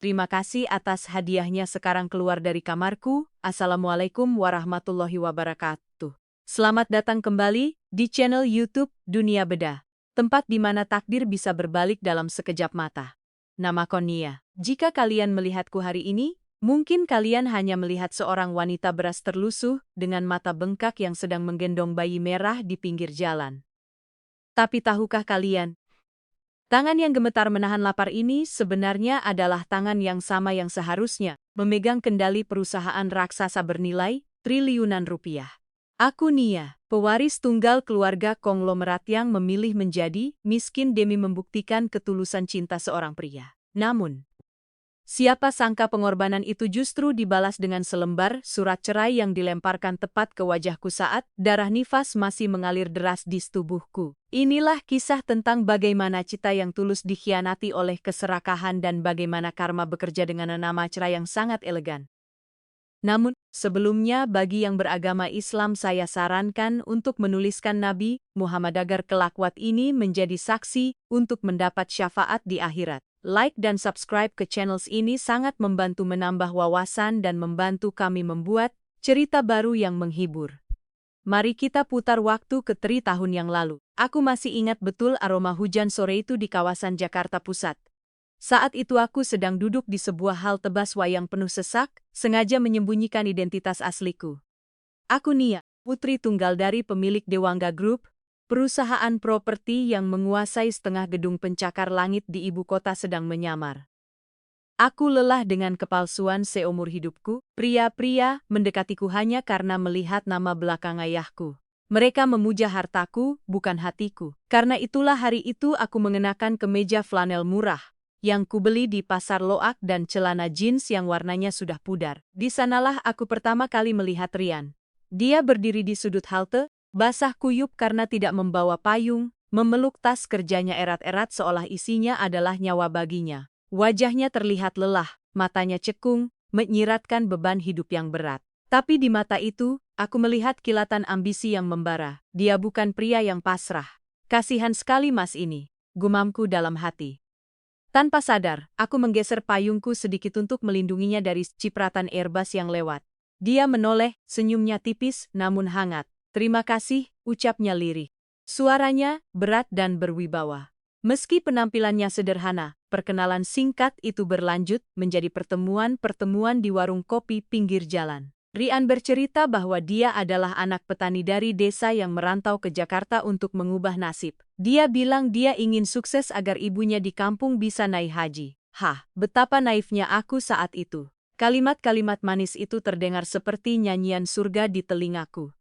Terima kasih atas hadiahnya sekarang keluar dari kamarku. Assalamualaikum warahmatullahi wabarakatuh. Selamat datang kembali di channel YouTube Dunia Bedah. Tempat di mana takdir bisa berbalik dalam sekejap mata. Namaku Nia. Jika kalian melihatku hari ini, mungkin kalian hanya melihat seorang wanita beras terlusuh dengan mata bengkak yang sedang menggendong bayi merah di pinggir jalan. Tapi tahukah kalian, tangan yang gemetar menahan lapar ini sebenarnya adalah tangan yang sama yang seharusnya memegang kendali perusahaan raksasa bernilai triliunan rupiah. Aku Nia, pewaris tunggal keluarga konglomerat yang memilih menjadi miskin demi membuktikan ketulusan cinta seorang pria. Namun, siapa sangka pengorbanan itu justru dibalas dengan selembar surat cerai yang dilemparkan tepat ke wajahku saat darah nifas masih mengalir deras di tubuhku. Inilah kisah tentang bagaimana cinta yang tulus dikhianati oleh keserakahan dan bagaimana karma bekerja dengan nama cerai yang sangat elegan. Namun, sebelumnya bagi yang beragama Islam saya sarankan untuk menuliskan Nabi Muhammad agar kelak ini menjadi saksi untuk mendapat syafaat di akhirat. Like dan subscribe ke channel ini sangat membantu menambah wawasan dan membantu kami membuat cerita baru yang menghibur. Mari kita putar waktu ke 3 tahun yang lalu. Aku masih ingat betul aroma hujan sore itu di kawasan Jakarta Pusat. Saat itu aku sedang duduk di sebuah halte busway yang penuh sesak, sengaja menyembunyikan identitas asliku. Aku Nia, putri tunggal dari pemilik Dewangga Group, perusahaan properti yang menguasai setengah gedung pencakar langit di ibu kota sedang menyamar. Aku lelah dengan kepalsuan seumur hidupku, pria-pria mendekatiku hanya karena melihat nama belakang ayahku. Mereka memuja hartaku, bukan hatiku. Karena itulah hari itu aku mengenakan kemeja flanel murah yang kubeli di pasar loak dan celana jeans yang warnanya sudah pudar. Di sanalah aku pertama kali melihat Rian. Dia berdiri di sudut halte, basah kuyup karena tidak membawa payung, memeluk tas kerjanya erat-erat seolah isinya adalah nyawa baginya. Wajahnya terlihat lelah, matanya cekung, menyiratkan beban hidup yang berat. Tapi di mata itu, aku melihat kilatan ambisi yang membara. Dia bukan pria yang pasrah. Kasihan sekali mas ini, gumamku dalam hati. Tanpa sadar, aku menggeser payungku sedikit untuk melindunginya dari cipratan airbus yang lewat. Dia menoleh, senyumnya tipis namun hangat. Terima kasih, ucapnya lirih. Suaranya berat dan berwibawa. Meski penampilannya sederhana, perkenalan singkat itu berlanjut menjadi pertemuan-pertemuan di warung kopi pinggir jalan. Rian bercerita bahwa dia adalah anak petani dari desa yang merantau ke Jakarta untuk mengubah nasib. Dia bilang dia ingin sukses agar ibunya di kampung bisa naik haji. Hah, betapa naifnya aku saat itu. Kalimat-kalimat manis itu terdengar seperti nyanyian surga di telingaku.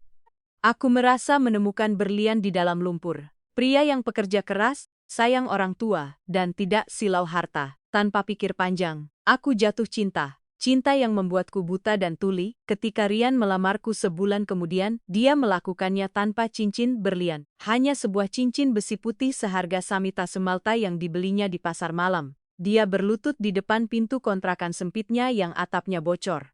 Aku merasa menemukan berlian di dalam lumpur. Pria yang pekerja keras, sayang orang tua, dan tidak silau harta. Tanpa pikir panjang, aku jatuh cinta. Cinta yang membuatku buta dan tuli. Ketika Rian melamarku sebulan kemudian, dia melakukannya tanpa cincin berlian. Hanya sebuah cincin besi putih seharga samita semalta yang dibelinya di pasar malam. Dia berlutut di depan pintu kontrakan sempitnya yang atapnya bocor.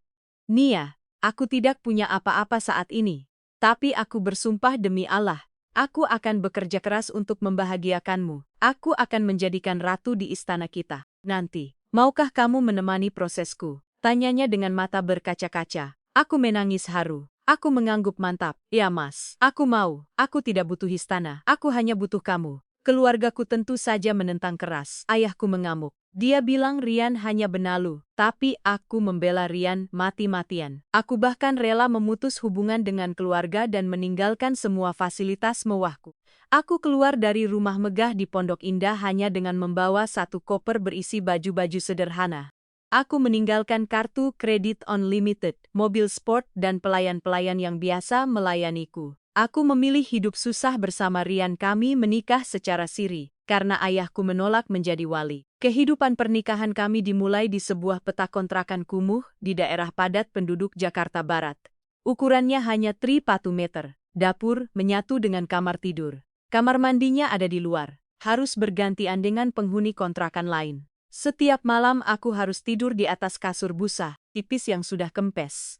Nia, aku tidak punya apa-apa saat ini. Tapi aku bersumpah demi Allah, aku akan bekerja keras untuk membahagiakanmu. Aku akan menjadikan ratu di istana kita. Nanti, maukah kamu menemani prosesku? Tanyanya dengan mata berkaca-kaca. Aku menangis haru. Aku mengangguk mantap. Ya mas, aku mau. Aku tidak butuh istana. Aku hanya butuh kamu. Keluargaku tentu saja menentang keras. Ayahku mengamuk. Dia bilang Rian hanya benalu. Tapi aku membela Rian mati-matian. Aku bahkan rela memutus hubungan dengan keluarga dan meninggalkan semua fasilitas mewahku. Aku keluar dari rumah megah di Pondok Indah hanya dengan membawa satu koper berisi baju-baju sederhana. Aku meninggalkan kartu kredit unlimited, mobil sport, dan pelayan-pelayan yang biasa melayaniku. Aku memilih hidup susah bersama Rian. Kami menikah secara siri, karena ayahku menolak menjadi wali. Kehidupan pernikahan kami dimulai di sebuah petak kontrakan kumuh di daerah padat penduduk Jakarta Barat. Ukurannya hanya 3 meter. Dapur menyatu dengan kamar tidur. Kamar mandinya ada di luar. Harus bergantian dengan penghuni kontrakan lain. Setiap malam aku harus tidur di atas kasur busa, tipis yang sudah kempes.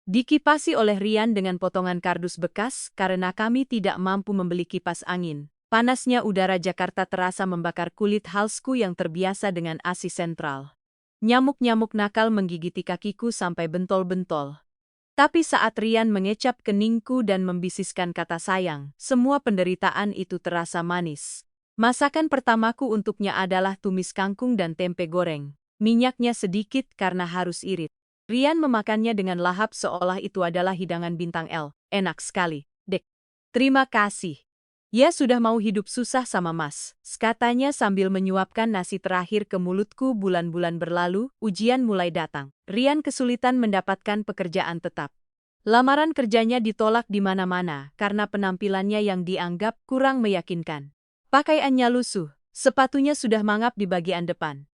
Dikipasi oleh Rian dengan potongan kardus bekas karena kami tidak mampu membeli kipas angin. Panasnya udara Jakarta terasa membakar kulit halsku yang terbiasa dengan AC sentral. Nyamuk-nyamuk nakal menggigiti kakiku sampai bentol-bentol. Tapi saat Rian mengecap keningku dan membisiskan kata sayang, semua penderitaan itu terasa manis. Masakan pertamaku untuknya adalah tumis kangkung dan tempe goreng. Minyaknya sedikit karena harus irit. Rian memakannya dengan lahap seolah itu adalah hidangan bintang L. Enak sekali, Dek. Terima kasih. Ya sudah mau hidup susah sama Mas, katanya sambil menyuapkan nasi terakhir ke mulutku. Bulan-bulan berlalu, ujian mulai datang. Rian kesulitan mendapatkan pekerjaan tetap. Lamaran kerjanya ditolak di mana-mana karena penampilannya yang dianggap kurang meyakinkan. Pakaiannya lusuh, sepatunya sudah mangap di bagian depan.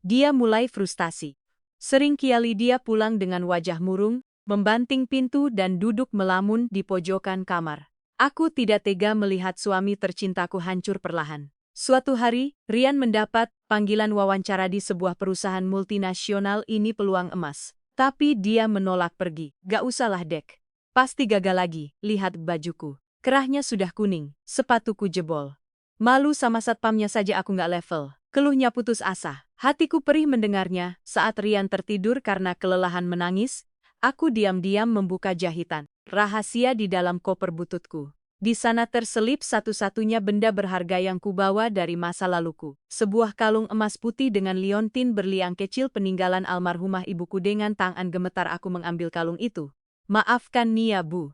Dia mulai frustasi. Sering kali dia pulang dengan wajah murung, membanting pintu dan duduk melamun di pojokan kamar. Aku tidak tega melihat suami tercintaku hancur perlahan. Suatu hari, Rian mendapat panggilan wawancara di sebuah perusahaan multinasional. Ini peluang emas. Tapi dia menolak pergi. Gak usahlah, Dek. Pasti gagal lagi, lihat bajuku. Kerahnya sudah kuning, sepatuku jebol. Malu sama satpamnya saja aku gak level. Keluhnya putus asa. Hatiku perih mendengarnya. Saat Rian tertidur karena kelelahan menangis, aku diam-diam membuka jahitan rahasia di dalam koper bututku. Di sana terselip satu-satunya benda berharga yang kubawa dari masa laluku. Sebuah kalung emas putih dengan liontin berliang kecil peninggalan almarhumah ibuku. Dengan tangan gemetar aku mengambil kalung itu. Maafkan Nia, Bu.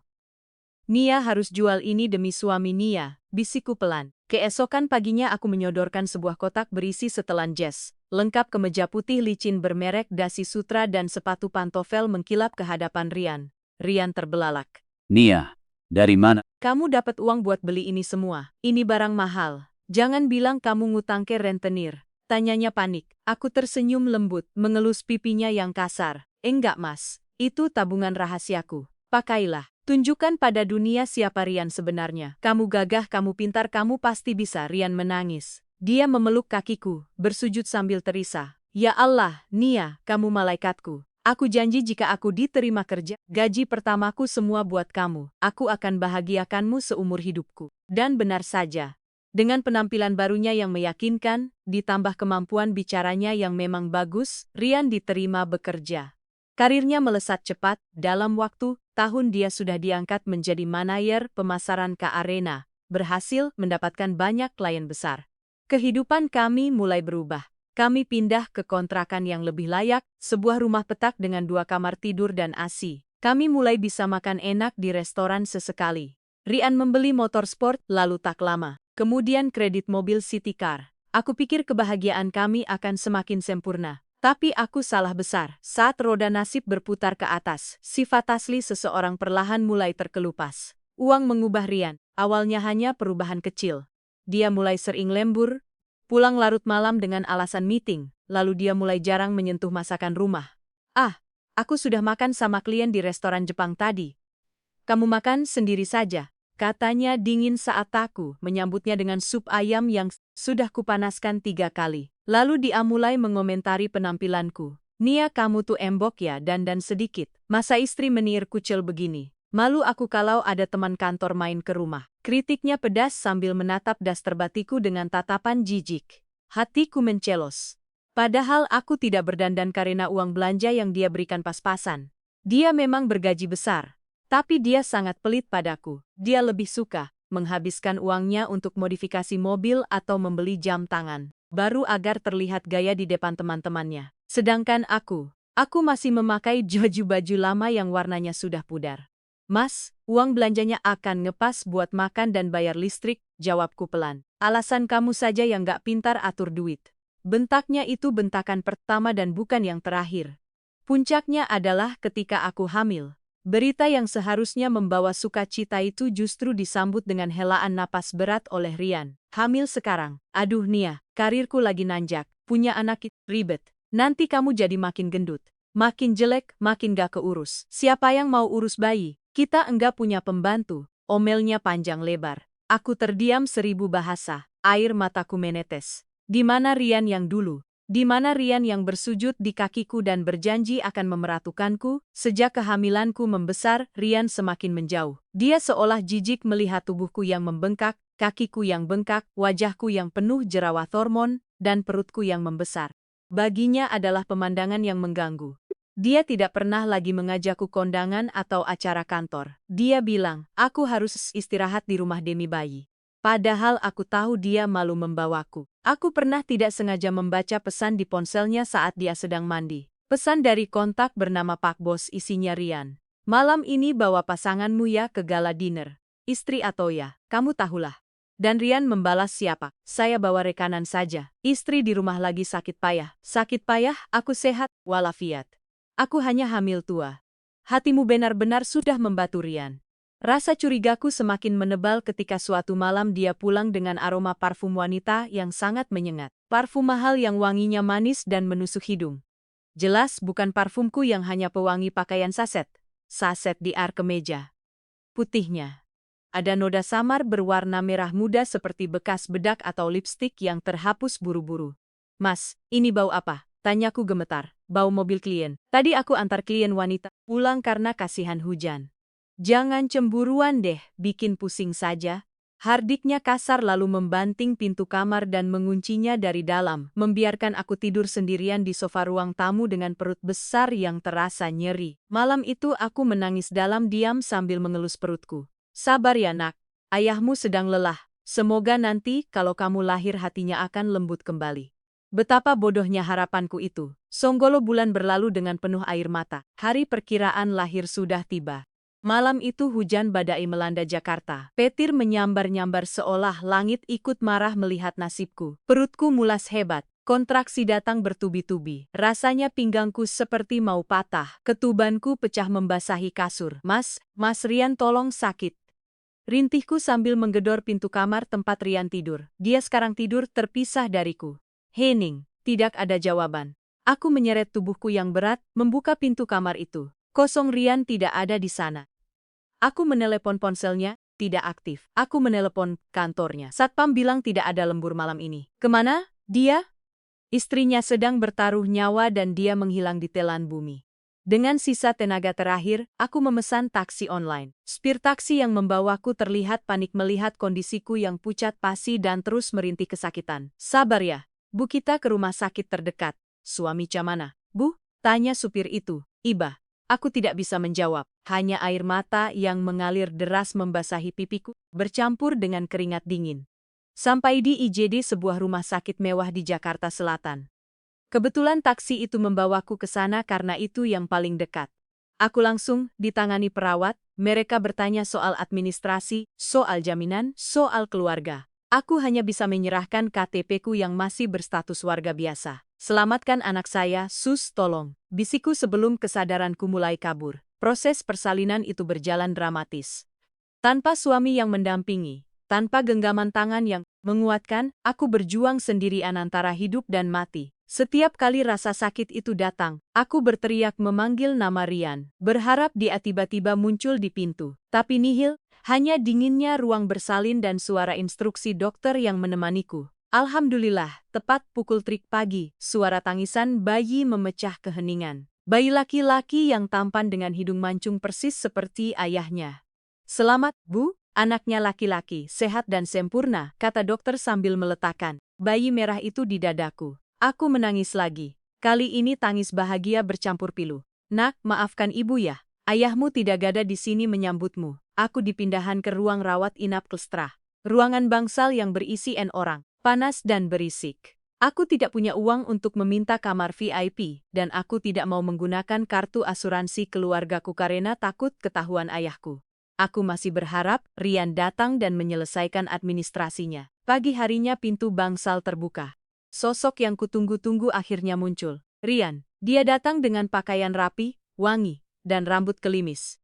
Nia harus jual ini demi suami Nia, bisikku pelan. Keesokan paginya aku menyodorkan sebuah kotak berisi setelan jas, lengkap kemeja putih licin bermerek Dasi Sutra dan sepatu pantofel mengkilap ke hadapan Rian. Rian terbelalak. Nia, dari mana? Kamu dapat uang buat beli ini semua. Ini barang mahal. Jangan bilang kamu ngutang ke rentenir. Tanyanya panik. Aku tersenyum lembut, mengelus pipinya yang kasar. Enggak, Mas. Itu tabungan rahasiaku. Pakailah. Tunjukkan pada dunia siapa Rian sebenarnya. Kamu gagah, kamu pintar, kamu pasti bisa. Rian menangis. Dia memeluk kakiku, bersujud sambil terisah. Ya Allah, Nia, kamu malaikatku. Aku janji jika aku diterima kerja, gaji pertamaku semua buat kamu. Aku akan bahagiakanmu seumur hidupku. Dan benar saja. Dengan penampilan barunya yang meyakinkan, ditambah kemampuan bicaranya yang memang bagus, Rian diterima bekerja. Karirnya melesat cepat, dalam waktu tahun dia sudah diangkat menjadi manajer pemasaran ke Arena, berhasil mendapatkan banyak klien besar. Kehidupan kami mulai berubah. Kami pindah ke kontrakan yang lebih layak, sebuah rumah petak dengan 2 kamar tidur dan AC. Kami mulai bisa makan enak di restoran sesekali. Rian membeli motor sport, lalu tak lama. Kemudian kredit mobil City Car. Aku pikir kebahagiaan kami akan semakin sempurna. Tapi aku salah besar. Saat roda nasib berputar ke atas, sifat asli seseorang perlahan mulai terkelupas. Uang mengubah Rian. Awalnya hanya perubahan kecil. Dia mulai sering lembur, pulang larut malam dengan alasan meeting, lalu dia mulai jarang menyentuh masakan rumah. Ah, aku sudah makan sama klien di restoran Jepang tadi. Kamu makan sendiri saja, katanya dingin saat aku menyambutnya dengan sup ayam yang sudah kupanaskan 3 kali. Lalu dia mulai mengomentari penampilanku. Nia, kamu tuh embok ya, dandan sedikit. Masa istri menir kucil begini? Malu aku kalau ada teman kantor main ke rumah. Kritiknya pedas sambil menatap daster batikku dengan tatapan jijik. Hatiku mencelos. Padahal aku tidak berdandan karena uang belanja yang dia berikan pas-pasan. Dia memang bergaji besar. Tapi dia sangat pelit padaku. Dia lebih suka menghabiskan uangnya untuk modifikasi mobil atau membeli jam tangan baru agar terlihat gaya di depan teman-temannya. Sedangkan aku masih memakai baju lama yang warnanya sudah pudar. Mas, uang belanjanya akan ngepas buat makan dan bayar listrik, jawabku pelan. Alasan kamu saja yang gak pintar atur duit. Bentaknya itu bentakan pertama dan bukan yang terakhir. Puncaknya adalah ketika aku hamil. Berita yang seharusnya membawa sukacita itu justru disambut dengan helaan napas berat oleh Rian. Hamil sekarang, aduh Nia, karirku lagi nanjak, punya anak ribet. Nanti kamu jadi makin gendut, makin jelek, makin gak keurus. Siapa yang mau urus bayi? Kita enggak punya pembantu, omelnya panjang lebar. Aku terdiam 1000 bahasa, air mataku menetes. Di mana Rian yang dulu? Di mana Rian yang bersujud di kakiku dan berjanji akan memeratukanku? Sejak kehamilanku membesar, Rian semakin menjauh. Dia seolah jijik melihat tubuhku yang membengkak, kakiku yang bengkak, wajahku yang penuh jerawat hormon, dan perutku yang membesar. baginya adalah pemandangan yang mengganggu. Dia tidak pernah lagi mengajakku kondangan atau acara kantor. Dia bilang, aku harus istirahat di rumah demi bayi. Padahal aku tahu dia malu membawaku. Aku pernah tidak sengaja membaca pesan di ponselnya saat dia sedang mandi. Pesan dari kontak bernama Pak Bos, isinya Rian. Malam ini bawa pasanganmu ya ke gala dinner. Istri atau ya, kamu tahulah. Dan Rian membalas, siapa? Saya bawa rekanan saja. Istri di rumah lagi sakit payah. Sakit payah, aku sehat, walafiat. Aku hanya hamil tua. Hatimu benar-benar sudah membatu, Rian. Rasa curigaku semakin menebal ketika suatu malam dia pulang dengan aroma parfum wanita yang sangat menyengat. Parfum mahal yang wanginya manis dan menusuk hidung. Jelas bukan parfumku yang hanya pewangi pakaian saset. Saset di kemeja putihnya. Ada noda samar berwarna merah muda seperti bekas bedak atau lipstik yang terhapus buru-buru. Mas, ini bau apa? Tanyaku gemetar. Bau mobil klien. Tadi aku antar klien wanita pulang karena kasihan hujan. Jangan cemburuan deh, bikin pusing saja. Hardiknya kasar lalu membanting pintu kamar dan menguncinya dari dalam, membiarkan aku tidur sendirian di sofa ruang tamu dengan perut besar yang terasa nyeri. Malam itu aku menangis dalam diam sambil mengelus perutku. Sabar ya nak, ayahmu sedang lelah. Semoga nanti kalau kamu lahir hatinya akan lembut kembali. Betapa bodohnya harapanku itu. Songgolo bulan berlalu dengan penuh air mata. Hari perkiraan lahir sudah tiba. Malam itu hujan badai melanda Jakarta. Petir menyambar-nyambar seolah langit ikut marah melihat nasibku. Perutku mulas hebat. Kontraksi datang bertubi-tubi. Rasanya pinggangku seperti mau patah. Ketubanku pecah membasahi kasur. Mas Rian tolong, sakit. Rintihku sambil menggedor pintu kamar tempat Rian tidur. Dia sekarang tidur terpisah dariku. Hening, tidak ada jawaban. Aku menyeret tubuhku yang berat, membuka pintu kamar itu. Kosong, Rian tidak ada di sana. Aku menelepon ponselnya, tidak aktif. Aku menelepon kantornya. Satpam bilang tidak ada lembur malam ini. Kemana? Dia? Istrinya sedang bertaruh nyawa dan dia menghilang di telan bumi. Dengan sisa tenaga terakhir, aku memesan taksi online. Supir taksi yang membawaku terlihat panik melihat kondisiku yang pucat pasi dan terus merintih kesakitan. Sabar ya, Bu, kita ke rumah sakit terdekat. Suami Camana. Bu? Tanya supir itu. Iba. Aku tidak bisa menjawab, hanya air mata yang mengalir deras membasahi pipiku, bercampur dengan keringat dingin. Sampai di IGD sebuah rumah sakit mewah di Jakarta Selatan. Kebetulan taksi itu membawaku ke sana karena itu yang paling dekat. Aku langsung ditangani perawat, mereka bertanya soal administrasi, soal jaminan, soal keluarga. Aku hanya bisa menyerahkan KTP-ku yang masih berstatus warga biasa. Selamatkan anak saya, Sus, tolong. Bisikku sebelum kesadaranku mulai kabur. Proses persalinan itu berjalan dramatis. Tanpa suami yang mendampingi, tanpa genggaman tangan yang menguatkan, aku berjuang sendirian antara hidup dan mati. Setiap kali rasa sakit itu datang, aku berteriak memanggil nama Rian, berharap dia tiba-tiba muncul di pintu. Tapi nihil, hanya dinginnya ruang bersalin dan suara instruksi dokter yang menemaniku. Alhamdulillah, tepat pukul trik pagi, suara tangisan bayi memecah keheningan. Bayi laki-laki yang tampan dengan hidung mancung persis seperti ayahnya. Selamat, Bu, anaknya laki-laki, sehat dan sempurna, kata dokter sambil meletakkan bayi merah itu di dadaku. Aku menangis lagi. Kali ini tangis bahagia bercampur pilu. Nak, maafkan ibu ya. Ayahmu tidak ada di sini menyambutmu. Aku dipindahkan ke ruang rawat inap Klestra. Ruangan bangsal yang berisi N orang. Panas dan berisik. Aku tidak punya uang untuk meminta kamar VIP, dan aku tidak mau menggunakan kartu asuransi keluargaku karena takut ketahuan ayahku. Aku masih berharap Rian datang dan menyelesaikan administrasinya. Pagi harinya pintu bangsal terbuka. Sosok yang kutunggu-tunggu akhirnya muncul. Rian. Dia datang dengan pakaian rapi, wangi, dan rambut kelimis.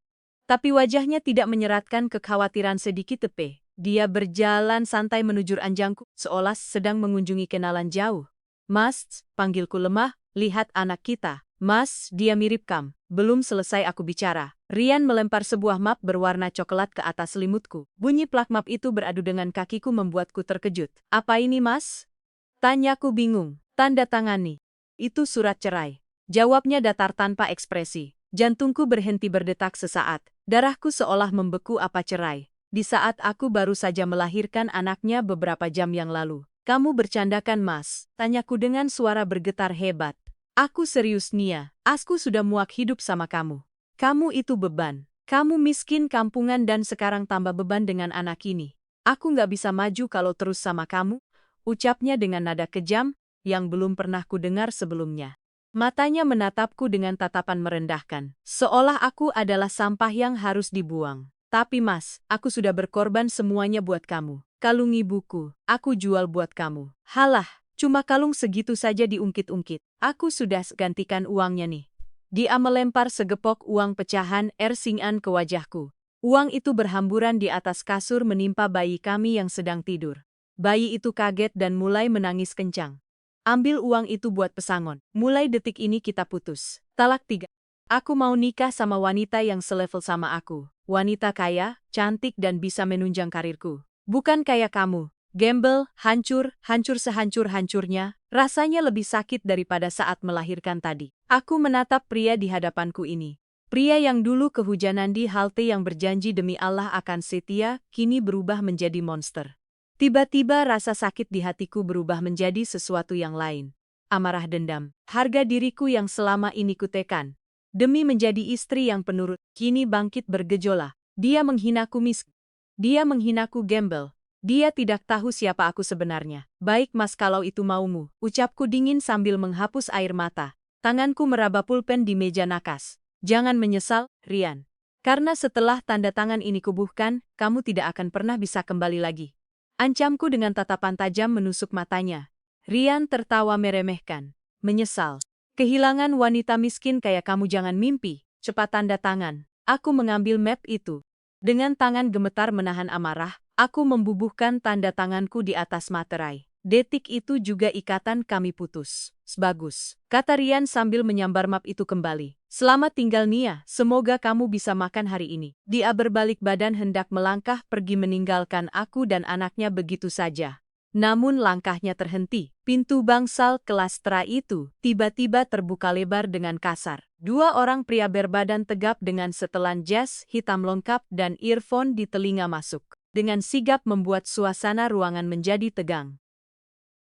Tapi wajahnya tidak menyeratkan kekhawatiran sedikit tepe. Dia berjalan santai menuju ranjangku, seolah sedang mengunjungi kenalan jauh. Mas, panggilku lemah, lihat anak kita. Mas, dia mirip Kam. Belum selesai aku bicara. Rian melempar sebuah map berwarna coklat ke atas selimutku. Bunyi plak map itu beradu dengan kakiku membuatku terkejut. Apa ini, Mas? Tanyaku bingung. Tanda tangani. Itu surat cerai. Jawabnya datar tanpa ekspresi. Jantungku berhenti berdetak sesaat. Darahku seolah membeku. Apa cerai? Di saat aku baru saja melahirkan anaknya beberapa jam yang lalu. Kamu bercandakan, Mas? Tanyaku dengan suara bergetar hebat. Aku serius, Nia. Aku sudah muak hidup sama kamu. Kamu itu beban. Kamu miskin kampungan dan sekarang tambah beban dengan anak ini. Aku nggak bisa maju kalau terus sama kamu, ucapnya dengan nada kejam yang belum pernah kudengar sebelumnya. Matanya menatapku dengan tatapan merendahkan, seolah aku adalah sampah yang harus dibuang. Tapi Mas, aku sudah berkorban semuanya buat kamu. Kalung ibuku, aku jual buat kamu. Halah, cuma kalung segitu saja diungkit-ungkit. Aku sudah gantikan uangnya nih. Dia melempar segepok uang pecahan ersingan ke wajahku. Uang itu berhamburan di atas kasur menimpa bayi kami yang sedang tidur. Bayi itu kaget dan mulai menangis kencang. Ambil uang itu buat pesangon. Mulai detik ini kita putus. Talak 3. Aku mau nikah sama wanita yang selevel sama aku. Wanita kaya, cantik dan bisa menunjang karirku. Bukan kayak kamu. Gembel, hancur sehancur-hancurnya. Rasanya lebih sakit daripada saat melahirkan tadi. Aku menatap pria di hadapanku ini. Pria yang dulu kehujanan di halte yang berjanji demi Allah akan setia, kini berubah menjadi monster. Tiba-tiba rasa sakit di hatiku berubah menjadi sesuatu yang lain. Amarah dendam. Harga diriku yang selama ini kutekan. Demi menjadi istri yang penurut, kini bangkit bergejolak. Dia menghinaku miskin. Dia menghinaku gembel. Dia tidak tahu siapa aku sebenarnya. Baik Mas, kalau itu maumu, ucapku dingin sambil menghapus air mata. Tanganku meraba pulpen di meja nakas. Jangan menyesal, Rian. Karena setelah tanda tangan ini kubuhkan, kamu tidak akan pernah bisa kembali lagi. Ancamku dengan tatapan tajam menusuk matanya. Rian tertawa meremehkan. Menyesal. Kehilangan wanita miskin kayak kamu jangan mimpi. Cepat tanda tangan. Aku mengambil map itu. Dengan tangan gemetar menahan amarah, aku membubuhkan tanda tanganku di atas materai. Detik itu juga ikatan kami putus. Bagus, kata Rian sambil menyambar map itu kembali. Selamat tinggal Nia, semoga kamu bisa makan hari ini. Dia berbalik badan hendak melangkah pergi meninggalkan aku dan anaknya begitu saja. Namun langkahnya terhenti. Pintu bangsal kelas tra itu tiba-tiba terbuka lebar dengan kasar. Dua orang pria berbadan tegap dengan setelan jas hitam lengkap dan earphone di telinga masuk. Dengan sigap membuat suasana ruangan menjadi tegang.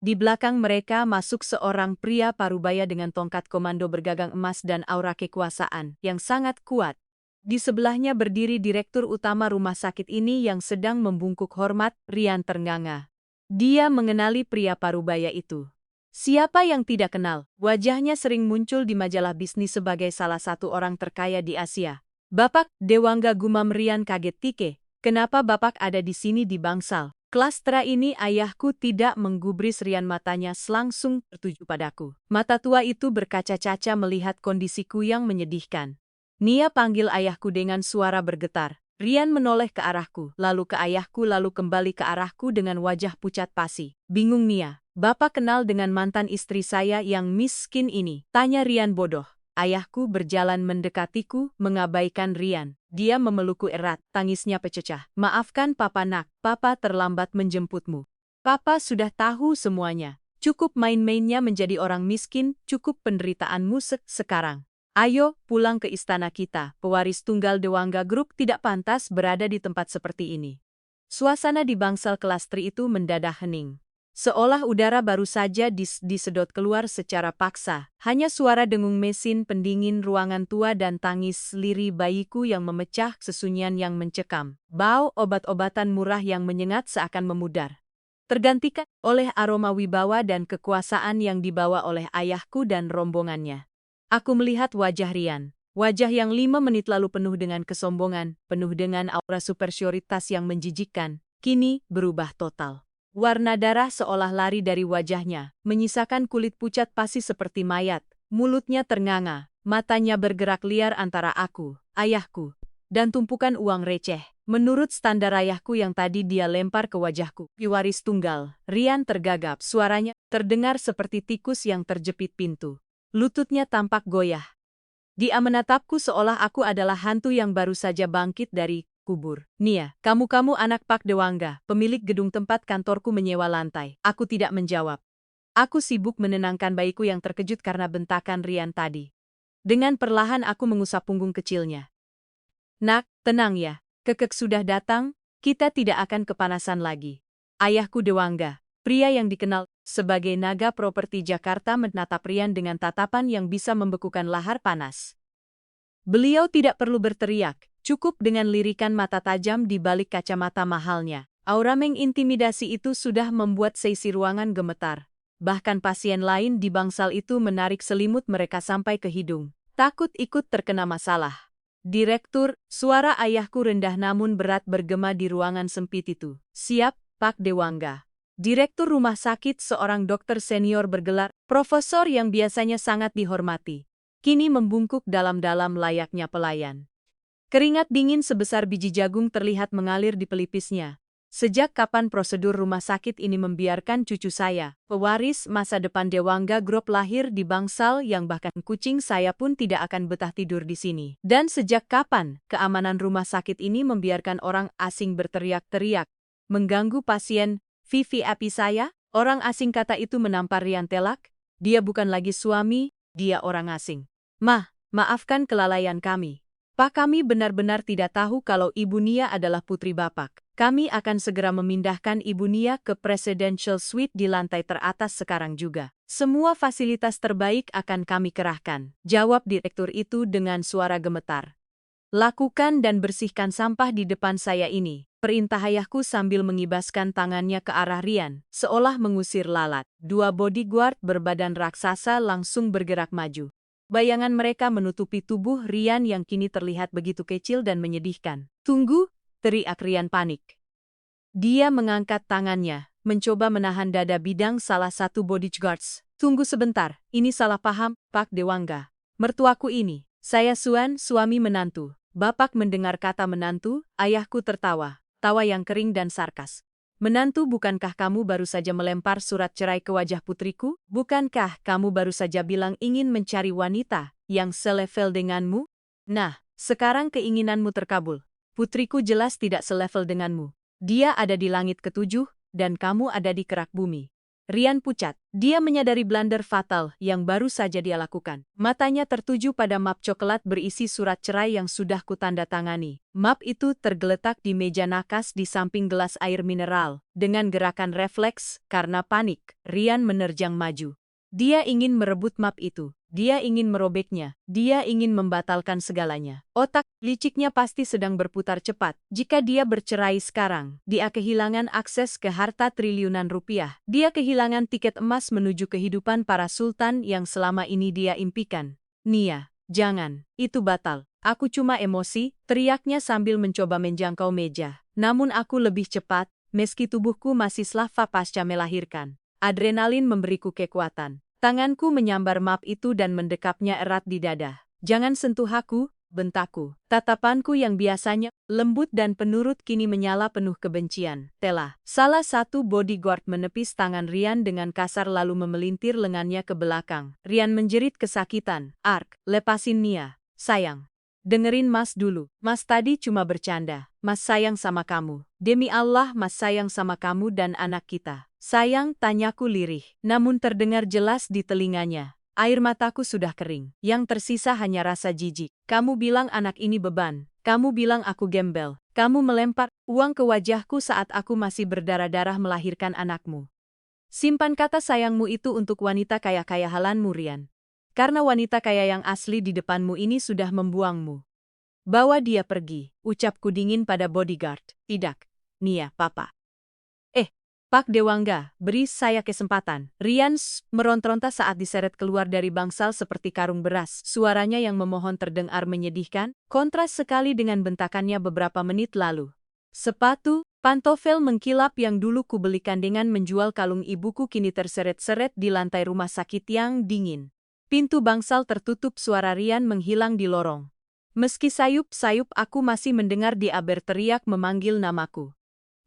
Di belakang mereka masuk seorang pria parubaya dengan tongkat komando bergagang emas dan aura kekuasaan yang sangat kuat. Di sebelahnya berdiri direktur utama rumah sakit ini yang sedang membungkuk hormat. Rian ternganga. Dia mengenali pria parubaya itu. Siapa yang tidak kenal? Wajahnya sering muncul di majalah bisnis sebagai salah satu orang terkaya di Asia. Bapak, Dewangga, gumam Rian kaget tike. Kenapa Bapak ada di sini di bangsal? Kelas tra ini ayahku tidak menggubris. Rian matanya langsung tertuju padaku. Mata tua itu berkaca-kaca melihat kondisiku yang menyedihkan. Nia, panggil ayahku dengan suara bergetar. Rian menoleh ke arahku, lalu ke ayahku, lalu kembali ke arahku dengan wajah pucat pasi. Bingung Nia, Bapak kenal dengan mantan istri saya yang miskin ini? Tanya Rian bodoh. Ayahku berjalan mendekatiku, mengabaikan Rian. Dia memelukku erat, tangisnya pecah. Maafkan Papa nak, Papa terlambat menjemputmu. Papa sudah tahu semuanya. Cukup main-mainnya menjadi orang miskin, cukup penderitaanmu sekarang. Ayo, pulang ke istana kita. Pewaris tunggal Dewangga Group tidak pantas berada di tempat seperti ini. Suasana di bangsal kelas tri itu mendadak hening. Seolah udara baru saja disedot keluar secara paksa. Hanya suara dengung mesin pendingin ruangan tua dan tangis lirih bayiku yang memecah kesunyian yang mencekam. Bau obat-obatan murah yang menyengat seakan memudar. Tergantikan oleh aroma wibawa dan kekuasaan yang dibawa oleh ayahku dan rombongannya. Aku melihat wajah Rian, wajah yang 5 menit lalu penuh dengan kesombongan, penuh dengan aura superioritas yang menjijikkan, kini berubah total. Warna darah seolah lari dari wajahnya, menyisakan kulit pucat pasi seperti mayat, mulutnya ternganga, matanya bergerak liar antara aku, ayahku, dan tumpukan uang receh. Menurut standar ayahku yang tadi dia lempar ke wajahku. Pewaris tunggal, Rian tergagap, suaranya terdengar seperti tikus yang terjepit pintu. Lututnya tampak goyah. Dia menatapku seolah aku adalah hantu yang baru saja bangkit dari kubur. Nia, kamu anak Pak Dewangga, pemilik gedung tempat kantorku menyewa lantai. Aku tidak menjawab. Aku sibuk menenangkan bayiku yang terkejut karena bentakan Rian tadi. Dengan perlahan aku mengusap punggung kecilnya. Nak, tenang ya. Kekek sudah datang, kita tidak akan kepanasan lagi. Ayahku Dewangga. Pria yang dikenal sebagai naga properti Jakarta menatap Rian dengan tatapan yang bisa membekukan lahar panas. Beliau tidak perlu berteriak, cukup dengan lirikan mata tajam di balik kacamata mahalnya. Aura mengintimidasi itu sudah membuat seisi ruangan gemetar. Bahkan pasien lain di bangsal itu menarik selimut mereka sampai ke hidung. Takut ikut terkena masalah. Direktur, suara ayahku rendah namun berat bergema di ruangan sempit itu. Siap, Pak Dewangga. Direktur rumah sakit seorang dokter senior bergelar, profesor yang biasanya sangat dihormati. Kini membungkuk dalam-dalam layaknya pelayan. Keringat dingin sebesar biji jagung terlihat mengalir di pelipisnya. Sejak kapan prosedur rumah sakit ini membiarkan cucu saya, pewaris masa depan Dewangga Group lahir di bangsal yang bahkan kucing saya pun tidak akan betah tidur di sini? Dan sejak kapan keamanan rumah sakit ini membiarkan orang asing berteriak-teriak, mengganggu pasien VIP saya? Orang asing kata itu menampar Rian telak. Dia bukan lagi suami, dia orang asing. Maafkan kelalaian kami. Pak, kami benar-benar tidak tahu kalau Ibu Nia adalah putri Bapak. Kami akan segera memindahkan Ibu Nia ke Presidential Suite di lantai teratas sekarang juga. Semua fasilitas terbaik akan kami kerahkan, jawab direktur itu dengan suara gemetar. Lakukan dan bersihkan sampah di depan saya ini, perintah ayahku sambil mengibaskan tangannya ke arah Rian, seolah mengusir lalat. Dua bodyguard berbadan raksasa langsung bergerak maju. Bayangan mereka menutupi tubuh Rian yang kini terlihat begitu kecil dan menyedihkan. Tunggu! Teriak Rian panik. Dia mengangkat tangannya, mencoba menahan dada bidang salah satu bodyguards. Tunggu sebentar, ini salah paham, Pak Dewangga. Mertuaku ini, saya Suan, suami menantu. Bapak mendengar kata menantu, ayahku tertawa, tawa yang kering dan sarkas. Menantu, bukankah kamu baru saja melempar surat cerai ke wajah putriku? Bukankah kamu baru saja bilang ingin mencari wanita yang selevel denganmu? Nah, sekarang keinginanmu terkabul. Putriku jelas tidak selevel denganmu. Dia ada di langit ketujuh, dan kamu ada di kerak bumi. Rian pucat. Dia menyadari blunder fatal yang baru saja dia lakukan. Matanya tertuju pada map coklat berisi surat cerai yang sudah kutandatangani. Map itu tergeletak di meja nakas di samping gelas air mineral. Dengan gerakan refleks, karena panik, Rian menerjang maju. Dia ingin merebut map itu. Dia ingin merobeknya. Dia ingin membatalkan segalanya. Otak liciknya pasti sedang berputar cepat. Jika dia bercerai sekarang, dia kehilangan akses ke harta triliunan rupiah. Dia kehilangan tiket emas menuju kehidupan para sultan yang selama ini dia impikan. Nia, jangan. Itu batal. Aku cuma emosi, teriaknya sambil mencoba menjangkau meja. Namun aku lebih cepat, meski tubuhku masih slava pasca melahirkan. Adrenalin memberiku kekuatan. Tanganku menyambar map itu dan mendekapnya erat di dada. Jangan sentuh aku, bentakku. Tatapanku yang biasanya lembut dan penurut kini menyala penuh kebencian. Telah. Salah satu bodyguard menepis tangan Rian dengan kasar lalu memelintir lengannya ke belakang. Rian menjerit kesakitan. Ark, lepasin Nia. Sayang. Dengerin Mas dulu. Mas tadi cuma bercanda. Mas sayang sama kamu. Demi Allah, Mas sayang sama kamu dan anak kita. Sayang, tanyaku lirih, namun terdengar jelas di telinganya. Air mataku sudah kering. Yang tersisa hanya rasa jijik. Kamu bilang anak ini beban. Kamu bilang aku gembel. Kamu melempar uang ke wajahku saat aku masih berdarah-darah melahirkan anakmu. Simpan kata sayangmu itu untuk wanita kaya-kaya halanmu, Rian. Karena wanita kaya yang asli di depanmu ini sudah membuangmu. Bawa dia pergi, ucapku dingin pada bodyguard. Tidak, Nia, Papa. Pak Dewangga, beri saya kesempatan. Rian meronta-ronta saat diseret keluar dari bangsal seperti karung beras. Suaranya yang memohon terdengar menyedihkan, kontras sekali dengan bentakannya beberapa menit lalu. Sepatu, pantofel mengkilap yang dulu kubelikan dengan menjual kalung ibuku kini terseret-seret di lantai rumah sakit yang dingin. Pintu bangsal tertutup, suara Rian menghilang di lorong. Meski sayup-sayup aku masih mendengar dia berteriak memanggil namaku.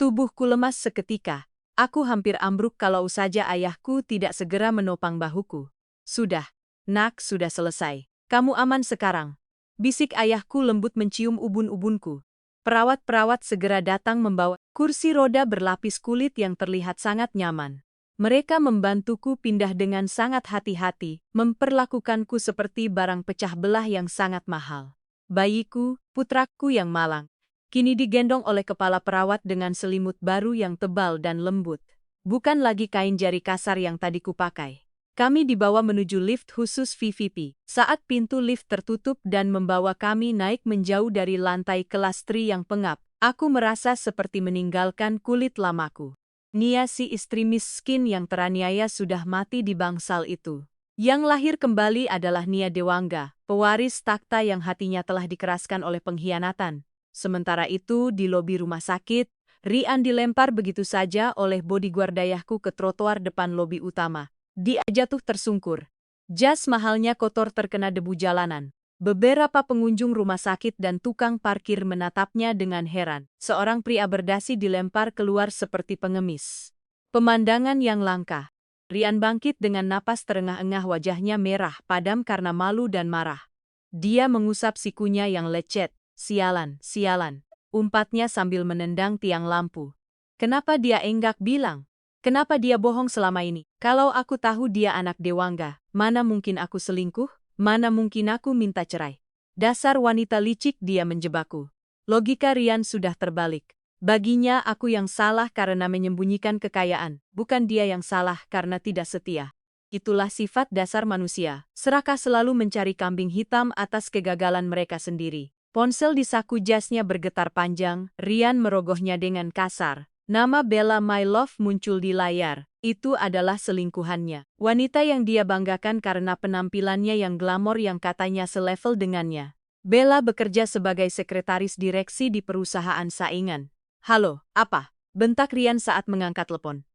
Tubuhku lemas seketika. Aku hampir ambruk kalau saja ayahku tidak segera menopang bahuku. Sudah, nak, sudah selesai. Kamu aman sekarang. Bisik ayahku lembut mencium ubun-ubunku. Perawat-perawat segera datang membawa kursi roda berlapis kulit yang terlihat sangat nyaman. Mereka membantuku pindah dengan sangat hati-hati, memperlakukanku seperti barang pecah belah yang sangat mahal. Bayiku, putraku yang malang, kini digendong oleh kepala perawat dengan selimut baru yang tebal dan lembut. bukan lagi kain jari kasar yang tadi kupakai. Kami dibawa menuju lift khusus VVP. Saat pintu lift tertutup dan membawa kami naik menjauh dari lantai kelas 3 yang pengap, aku merasa seperti meninggalkan kulit lamaku. Nia, si istri miskin yang teraniaya, sudah mati di bangsal itu. Yang lahir kembali adalah Nia Dewangga, pewaris takhta yang hatinya telah dikeraskan oleh pengkhianatan. Sementara itu, di lobi rumah sakit, Rian dilempar begitu saja oleh bodyguard ayahku ke trotoar depan lobi utama. Dia jatuh tersungkur. Jas mahalnya kotor terkena debu jalanan. Beberapa pengunjung rumah sakit dan tukang parkir menatapnya dengan heran. Seorang pria berdasi dilempar keluar seperti pengemis. Pemandangan yang langka. Rian bangkit dengan napas terengah-engah, wajahnya merah padam karena malu dan marah. Dia mengusap sikunya yang lecet. Sialan, sialan, umpatnya sambil menendang tiang lampu. Kenapa dia enggak bilang? Kenapa dia bohong selama ini? Kalau aku tahu dia anak Dewangga, mana mungkin aku selingkuh? Mana mungkin aku minta cerai? Dasar wanita licik, dia menjebakku. Logika Rian sudah terbalik. Baginya aku yang salah karena menyembunyikan kekayaan, bukan dia yang salah karena tidak setia. Itulah sifat dasar manusia, serakah selalu mencari kambing hitam atas kegagalan mereka sendiri. Ponsel di saku jasnya bergetar panjang, Rian merogohnya dengan kasar. Nama Bella My Love muncul di layar. Itu adalah selingkuhannya. Wanita yang dia banggakan karena penampilannya yang glamor yang katanya selevel dengannya. Bella bekerja sebagai sekretaris direksi di perusahaan saingan. Halo, apa? Bentak Rian saat mengangkat telepon.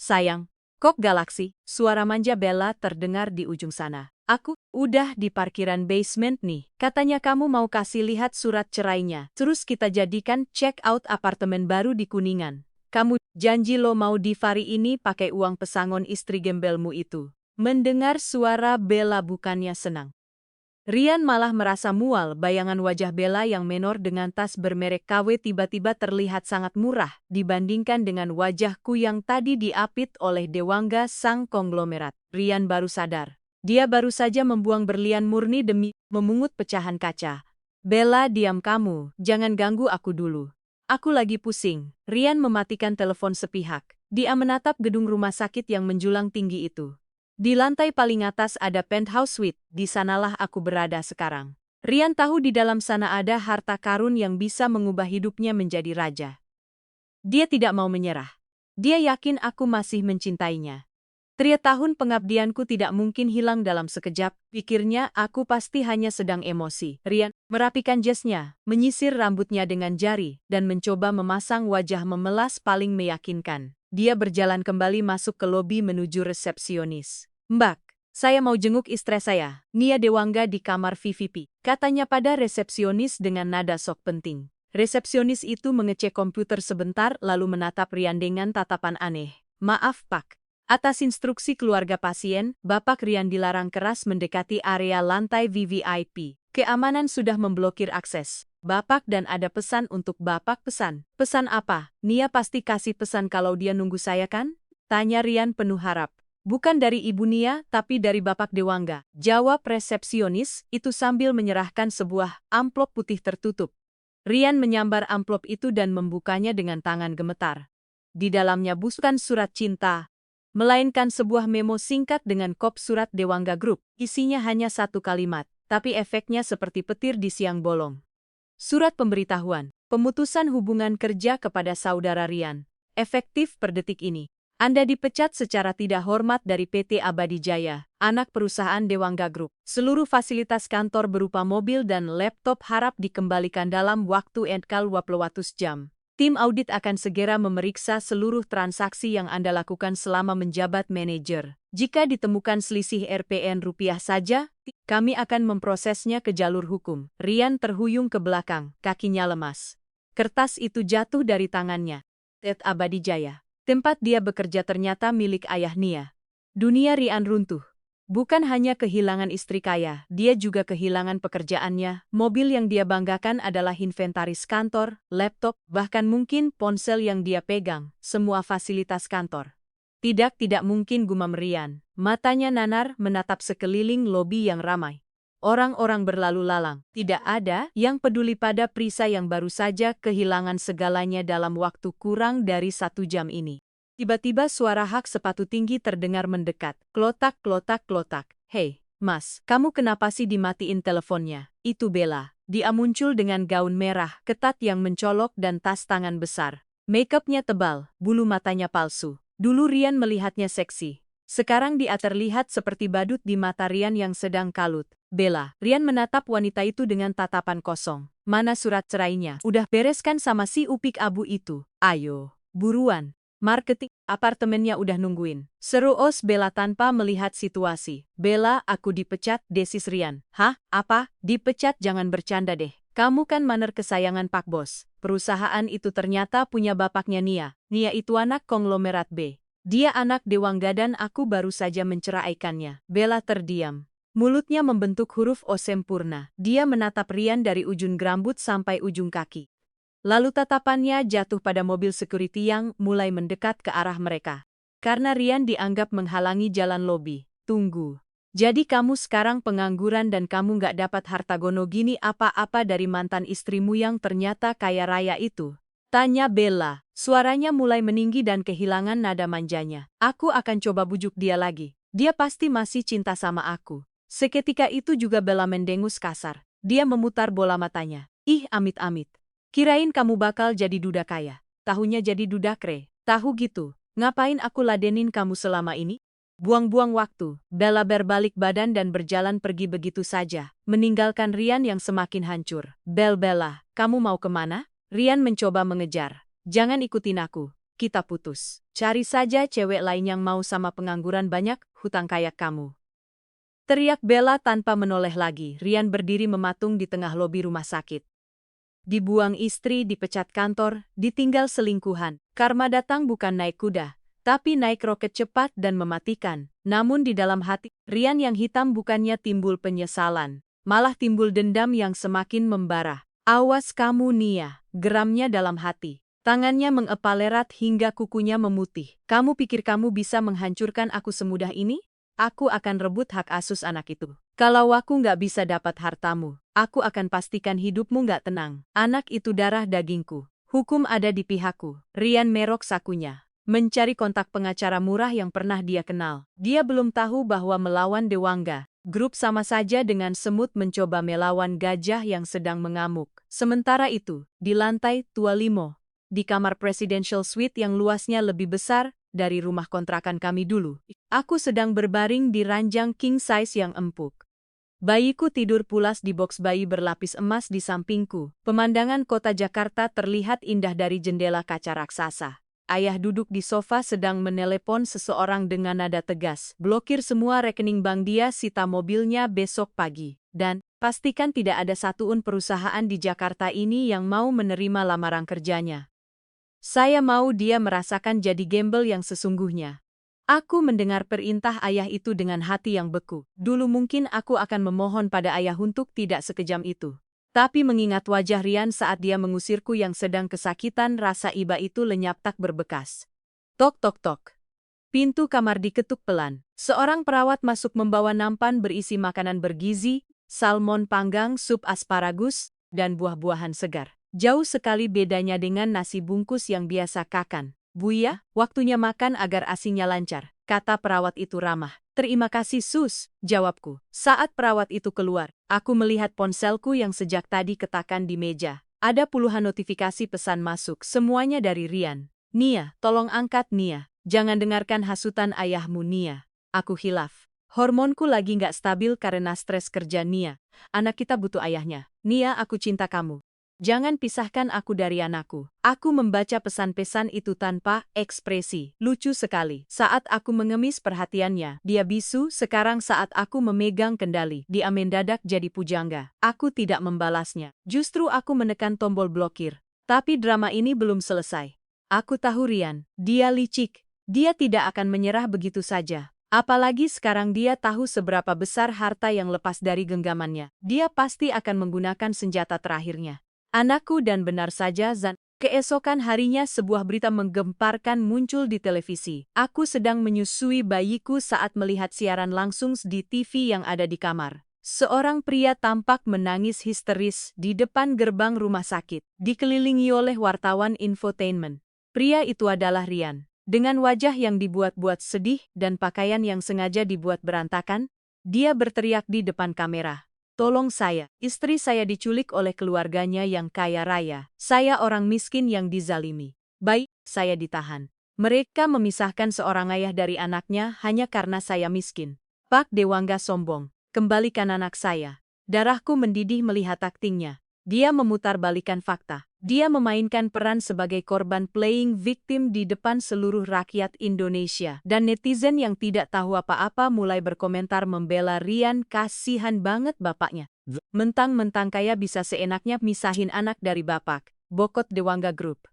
Sayang, kok Galaxy? Suara manja Bella terdengar di ujung sana. Aku udah di parkiran basement nih. Katanya kamu mau kasih lihat surat cerainya. Terus kita jadikan check out apartemen baru di Kuningan. Kamu janji lo mau di Fari ini pakai uang pesangon istri gembelmu itu. Mendengar suara Bella bukannya senang. Rian malah merasa mual. Bayangan wajah Bella yang menor dengan tas bermerek KW tiba-tiba terlihat sangat murah dibandingkan dengan wajahku yang tadi diapit oleh Dewangga sang konglomerat. Rian baru sadar. Dia baru saja membuang berlian murni demi memungut pecahan kaca. Bella, diam kamu, jangan ganggu aku dulu. Aku lagi pusing. Rian mematikan telepon sepihak. Dia menatap gedung rumah sakit yang menjulang tinggi itu. Di lantai paling atas ada penthouse suite, di sanalah aku berada sekarang. Rian tahu di dalam sana ada harta karun yang bisa mengubah hidupnya menjadi raja. Dia tidak mau menyerah. Dia yakin aku masih mencintainya. 3 tahun pengabdianku tidak mungkin hilang dalam sekejap, pikirnya. Aku pasti hanya sedang emosi. Rian merapikan jasnya, menyisir rambutnya dengan jari, dan mencoba memasang wajah memelas paling meyakinkan. Dia berjalan kembali masuk ke lobi menuju resepsionis. Mbak, saya mau jenguk istri saya, Nia Dewangga di kamar VVP, katanya pada resepsionis dengan nada sok penting. Resepsionis itu mengecek komputer sebentar lalu menatap Rian dengan tatapan aneh. Maaf Pak. Atas instruksi keluarga pasien, Bapak Rian dilarang keras mendekati area lantai VVIP. Keamanan sudah memblokir akses. Bapak dan ada pesan untuk Bapak. Pesan. Pesan apa? Nia pasti kasih pesan kalau dia nunggu saya kan? Tanya Rian penuh harap. Bukan dari Ibu Nia, tapi dari Bapak Dewangga. Jawab resepsionis itu sambil menyerahkan sebuah amplop putih tertutup. Rian menyambar amplop itu dan membukanya dengan tangan gemetar. Di dalamnya bukan surat cinta, melainkan sebuah memo singkat dengan kop surat Dewangga Group. Isinya hanya 1 kalimat, tapi efeknya seperti petir di siang bolong. Surat pemberitahuan, pemutusan hubungan kerja kepada saudara Rian. Efektif per detik ini. Anda dipecat secara tidak hormat dari PT Abadi Jaya, anak perusahaan Dewangga Group. Seluruh fasilitas kantor berupa mobil dan laptop harap dikembalikan dalam waktu 24 jam. Tim audit akan segera memeriksa seluruh transaksi yang Anda lakukan selama menjabat manajer. Jika ditemukan selisih Rp rupiah saja, kami akan memprosesnya ke jalur hukum. Rian terhuyung ke belakang, kakinya lemas. Kertas itu jatuh dari tangannya. PT Abadi Jaya, tempat dia bekerja, ternyata milik ayah Nia. Dunia Rian runtuh. Bukan hanya kehilangan istri kaya, dia juga kehilangan pekerjaannya. Mobil yang dia banggakan adalah inventaris kantor, laptop, bahkan mungkin ponsel yang dia pegang, semua fasilitas kantor. Tidak mungkin, gumam Rian. Matanya nanar menatap sekeliling lobi yang ramai. Orang-orang berlalu lalang. Tidak ada yang peduli pada Prisa yang baru saja kehilangan segalanya dalam waktu kurang dari 1 jam ini. Tiba-tiba suara hak sepatu tinggi terdengar mendekat. Klotak, klotak, klotak. Hei, Mas, kamu kenapa sih dimatiin teleponnya? Itu Bella. Dia muncul dengan gaun merah, ketat yang mencolok dan tas tangan besar. Make-upnya tebal, bulu matanya palsu. Dulu Rian melihatnya seksi. Sekarang dia terlihat seperti badut di mata Rian yang sedang kalut. Bella, Rian menatap wanita itu dengan tatapan kosong. Mana surat cerainya? Udah bereskan sama si Upik Abu itu. Ayo, buruan. Marketing, apartemennya udah nungguin. Seru Os Bella tanpa melihat situasi. Bella, aku dipecat, desis Rian. Hah? Apa? Dipecat? Jangan bercanda deh. Kamu kan maner kesayangan Pak Bos. Perusahaan itu ternyata punya bapaknya Nia. Nia itu anak konglomerat B. Dia anak Dewangga dan aku baru saja menceraikannya. Bella terdiam. Mulutnya membentuk huruf O sempurna. Dia menatap Rian dari ujung rambut sampai ujung kaki. Lalu tatapannya jatuh pada mobil security yang mulai mendekat ke arah mereka. Karena Rian dianggap menghalangi jalan lobi. Tunggu. Jadi kamu sekarang pengangguran dan kamu nggak dapat harta gono gini apa-apa dari mantan istrimu yang ternyata kaya raya itu? Tanya Bella. Suaranya mulai meninggi dan kehilangan nada manjanya. Aku akan coba bujuk dia lagi. Dia pasti masih cinta sama aku. Seketika itu juga Bella mendengus kasar. Dia memutar bola matanya. Ih, amit-amit. Kirain kamu bakal jadi duda kaya. Tahunya jadi duda kre. Tahu gitu. Ngapain aku ladenin kamu selama ini? Buang-buang waktu. Bella berbalik badan dan berjalan pergi begitu saja, meninggalkan Rian yang semakin hancur. Bella, kamu mau kemana? Rian mencoba mengejar. Jangan ikutin aku. Kita putus. Cari saja cewek lain yang mau sama pengangguran banyak, hutang kayak kamu. Teriak Bella tanpa menoleh lagi. Rian berdiri mematung di tengah lobi rumah sakit. Dibuang istri, dipecat kantor, ditinggal selingkuhan. Karma datang bukan naik kuda, tapi naik roket cepat dan mematikan. Namun di dalam hati, Rian yang hitam bukannya timbul penyesalan, malah timbul dendam yang semakin membara. Awas kamu Nia, geramnya dalam hati. Tangannya mengepalerat hingga kukunya memutih. Kamu pikir kamu bisa menghancurkan aku semudah ini? Aku akan rebut hak asuh anak itu. Kalau aku nggak bisa dapat hartamu, aku akan pastikan hidupmu nggak tenang. Anak itu darah dagingku. Hukum ada di pihakku. Rian merok sakunya. Mencari kontak pengacara murah yang pernah dia kenal. Dia belum tahu bahwa melawan Dewangga Grup sama saja dengan semut mencoba melawan gajah yang sedang mengamuk. Sementara itu, di lantai Tua Limo, di kamar presidential suite yang luasnya lebih besar dari rumah kontrakan kami dulu, aku sedang berbaring di ranjang king size yang empuk. Bayiku tidur pulas di box bayi berlapis emas di sampingku. Pemandangan kota Jakarta terlihat indah dari jendela kaca raksasa. Ayah duduk di sofa sedang menelepon seseorang dengan nada tegas. Blokir semua rekening bank dia, sita mobilnya besok pagi. Dan pastikan tidak ada satuun perusahaan di Jakarta ini yang mau menerima lamaran kerjanya. Saya mau dia merasakan jadi gembel yang sesungguhnya. Aku mendengar perintah ayah itu dengan hati yang beku. Dulu mungkin aku akan memohon pada ayah untuk tidak sekejam itu. Tapi mengingat wajah Rian saat dia mengusirku yang sedang kesakitan, rasa iba itu lenyap tak berbekas. Tok tok tok. Pintu kamar diketuk pelan. Seorang perawat masuk membawa nampan berisi makanan bergizi, salmon panggang, sup asparagus, dan buah-buahan segar. Jauh sekali bedanya dengan nasi bungkus yang biasa Kakan. Buya, waktunya makan agar asinya lancar, kata perawat itu ramah. Terima kasih sus, jawabku. Saat perawat itu keluar, aku melihat ponselku yang sejak tadi ketakan di meja. Ada puluhan notifikasi pesan masuk, semuanya dari Rian. Nia, tolong angkat Nia. Jangan dengarkan hasutan ayahmu Nia. Aku hilaf. Hormonku lagi nggak stabil karena stres kerja Nia. Anak kita butuh ayahnya. Nia, aku cinta kamu. Jangan pisahkan aku dari anakku. Aku membaca pesan-pesan itu tanpa ekspresi. Lucu sekali. Saat aku mengemis perhatiannya, dia bisu. Sekarang saat aku memegang kendali, dia mendadak jadi pujangga. Aku tidak membalasnya. Justru aku menekan tombol blokir. Tapi drama ini belum selesai. Aku tahu Rian. Dia licik. Dia tidak akan menyerah begitu saja. Apalagi sekarang dia tahu seberapa besar harta yang lepas dari genggamannya. Dia pasti akan menggunakan senjata terakhirnya. Anakku, dan benar saja Zan. Keesokan harinya sebuah berita menggemparkan muncul di televisi. Aku sedang menyusui bayiku saat melihat siaran langsung di TV yang ada di kamar. Seorang pria tampak menangis histeris di depan gerbang rumah sakit, dikelilingi oleh wartawan infotainment. Pria itu adalah Rian. Dengan wajah yang dibuat-buat sedih dan pakaian yang sengaja dibuat berantakan, dia berteriak di depan kamera. Tolong saya, istri saya diculik oleh keluarganya yang kaya raya. Saya orang miskin yang dizalimi. Baik, saya ditahan. Mereka memisahkan seorang ayah dari anaknya hanya karena saya miskin. Pak Dewangga sombong. Kembalikan anak saya. Darahku mendidih melihat aktingnya. Dia memutarbalikkan fakta. Dia memainkan peran sebagai korban playing victim di depan seluruh rakyat Indonesia. Dan netizen yang tidak tahu apa-apa mulai berkomentar membela Rian, kasihan banget bapaknya. Mentang-mentang kaya bisa seenaknya misahin anak dari bapak. Bokot Dewangga Group.